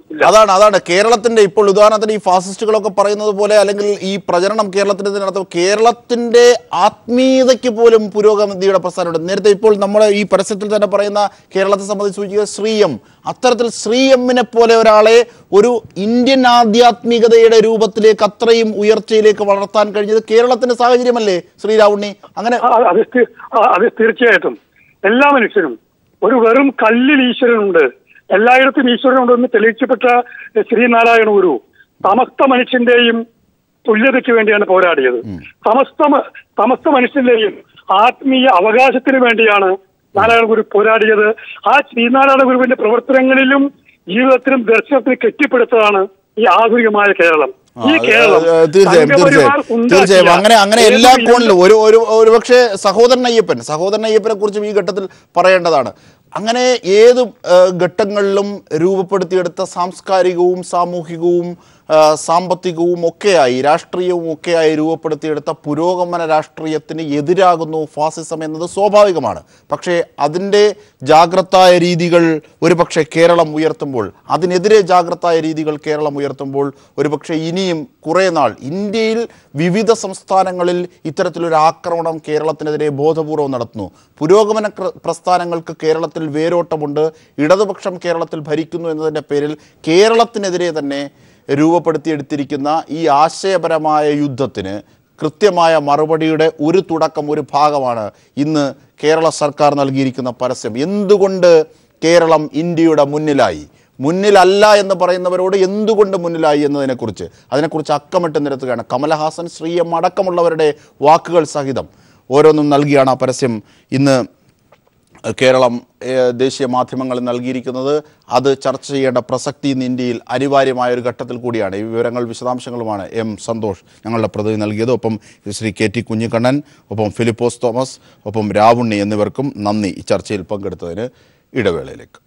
അതാണ് കേരളത്തിന്റെ ഇപ്പോൾ ഉദാഹരണത്തിന് ഈ ഫാസിസ്റ്റുകളൊക്കെ പറയുന്നത് പോലെ, അല്ലെങ്കിൽ ഈ പ്രചരണം കേരളത്തിന്റെ ആത്മീയതയ്ക്ക് പോലും പുരോഗതിയുടെ പ്രസ്ഥാനമുണ്ട്. നേരത്തെ ഇപ്പോൾ നമ്മൾ ഈ പരസ്യത്തിൽ തന്നെ പറയുന്ന കേരളത്തെ സംബന്ധിച്ച് സൂചിക്കുക ശ്രീയം, അത്തരത്തിൽ ശ്രീയമ്മിനെ പോലെ ഒരാളെ ഒരു ഇന്ത്യൻ ആധ്യാത്മികതയുടെ രൂപത്തിലേക്ക് അത്രയും ഉയർച്ചയിലേക്ക് വളർത്താൻ കഴിഞ്ഞത് കേരളത്തിന്റെ സാഹചര്യമല്ലേ ശ്രീ രാവുണ്ണി? അങ്ങനെ അത് തീർച്ചയായിട്ടും എല്ലാ മനുഷ്യരും ഒരു വെറും കല്ലിൽ ഈശ്വരനുണ്ട്, എല്ലായിടത്തും ഈശ്വരനുണ്ടെന്ന് തെളിയിക്കപ്പെട്ട ശ്രീനാരായണ ഗുരു സമസ്ത മനുഷ്യന്റെയും തുല്യതയ്ക്ക് വേണ്ടിയാണ് പോരാടിയത്. സമസ്ത മനുഷ്യന്റെയും ആത്മീയ അവകാശത്തിന് വേണ്ടിയാണ് നാരായണ ഗുരു പോരാടിയത്. ആ ശ്രീനാരായണ ഗുരുവിന്റെ പ്രവർത്തനങ്ങളിലും ജീവിതത്തിലും ദർശനത്തിലും കെട്ടിപ്പടുത്തതാണ് ഈ ആധുനികമായ കേരളം. ഈ കേരളം തീർച്ചയായും അങ്ങനെ എല്ലാ കോണിലും ഒരുപക്ഷെ സഹോദരൻ അയ്യപ്പനെ കുറിച്ചും ഈ ഘട്ടത്തിൽ പറയേണ്ടതാണ്. അങ്ങനെ ഏത് ഘട്ടങ്ങളിലും രൂപപ്പെടുത്തിയെടുത്ത സാംസ്കാരികവും സാമൂഹികവും സാമ്പത്തികവും ഒക്കെയായി രാഷ്ട്രീയവും ഒക്കെയായി രൂപപ്പെടുത്തിയെടുത്ത പുരോഗമന രാഷ്ട്രീയത്തിന് എതിരാകുന്നു ഫാസിസം എന്നത് സ്വാഭാവികമാണ്. പക്ഷേ അതിൻ്റെ ജാഗ്രതായ രീതികൾ ഒരുപക്ഷെ കേരളം ഉയർത്തുമ്പോൾ, അതിനെതിരെ ജാഗ്രതായ രീതികൾ കേരളം ഉയർത്തുമ്പോൾ ഒരുപക്ഷെ ഇനിയും കുറേ നാൾ ഇന്ത്യയിൽ വിവിധ സംസ്ഥാനങ്ങളിൽ ഇത്തരത്തിലൊരു ആക്രമണം കേരളത്തിനെതിരെ ബോധപൂർവം നടത്തുന്നു. പുരോഗമന പ്രസ്ഥാനങ്ങൾക്ക് കേരളത്തിൽ വേരോട്ടമുണ്ട്, ഇടതുപക്ഷം കേരളത്തിൽ ഭരിക്കുന്നു എന്നതിൻ്റെ പേരിൽ കേരളത്തിനെതിരെ തന്നെ രൂപപ്പെടുത്തിയെടുത്തിരിക്കുന്ന ഈ ആശയപരമായ യുദ്ധത്തിന് കൃത്യമായ മറുപടിയുടെ ഒരു തുടക്കം, ഒരു ഭാഗമാണ് ഇന്ന് കേരള സർക്കാർ നൽകിയിരിക്കുന്ന പരസ്യം. എന്തുകൊണ്ട് കേരളം ഇന്ത്യയുടെ മുന്നിലല്ല എന്ന് പറയുന്നവരോട് എന്തുകൊണ്ട് മുന്നിലായി അതിനെക്കുറിച്ച് അക്കമിട്ട് നിരത്തുകയാണ്. കമലഹാസൻ, ശ്രീയം അടക്കമുള്ളവരുടെ വാക്കുകൾ സഹിതം ഓരോന്നും നൽകിയാണ് ആ പരസ്യം ഇന്ന് കേരളം ദേശീയ മാധ്യമങ്ങളിൽ നൽകിയിരിക്കുന്നത്. അത് ചർച്ച ചെയ്യേണ്ട പ്രസക്തി ഇന്ന് ഇന്ത്യയിൽ അനിവാര്യമായ ഒരു ഘട്ടത്തിൽ കൂടിയാണ്. ഈ വിവരങ്ങൾ വിശദാംശങ്ങളുമാണ് എം സന്തോഷ് ഞങ്ങളുടെ പ്രതിനിധി നൽകിയത്. ഒപ്പം ശ്രീ KT കുഞ്ഞിക്കണ്ണൻ, ഒപ്പം ഫിലിപ്പോസ് തോമസ്, ഒപ്പം രാവുണ്ണി എന്നിവർക്കും നന്ദി ഈ ചർച്ചയിൽ പങ്കെടുത്തതിന്. ഇടവേളയിലേക്ക്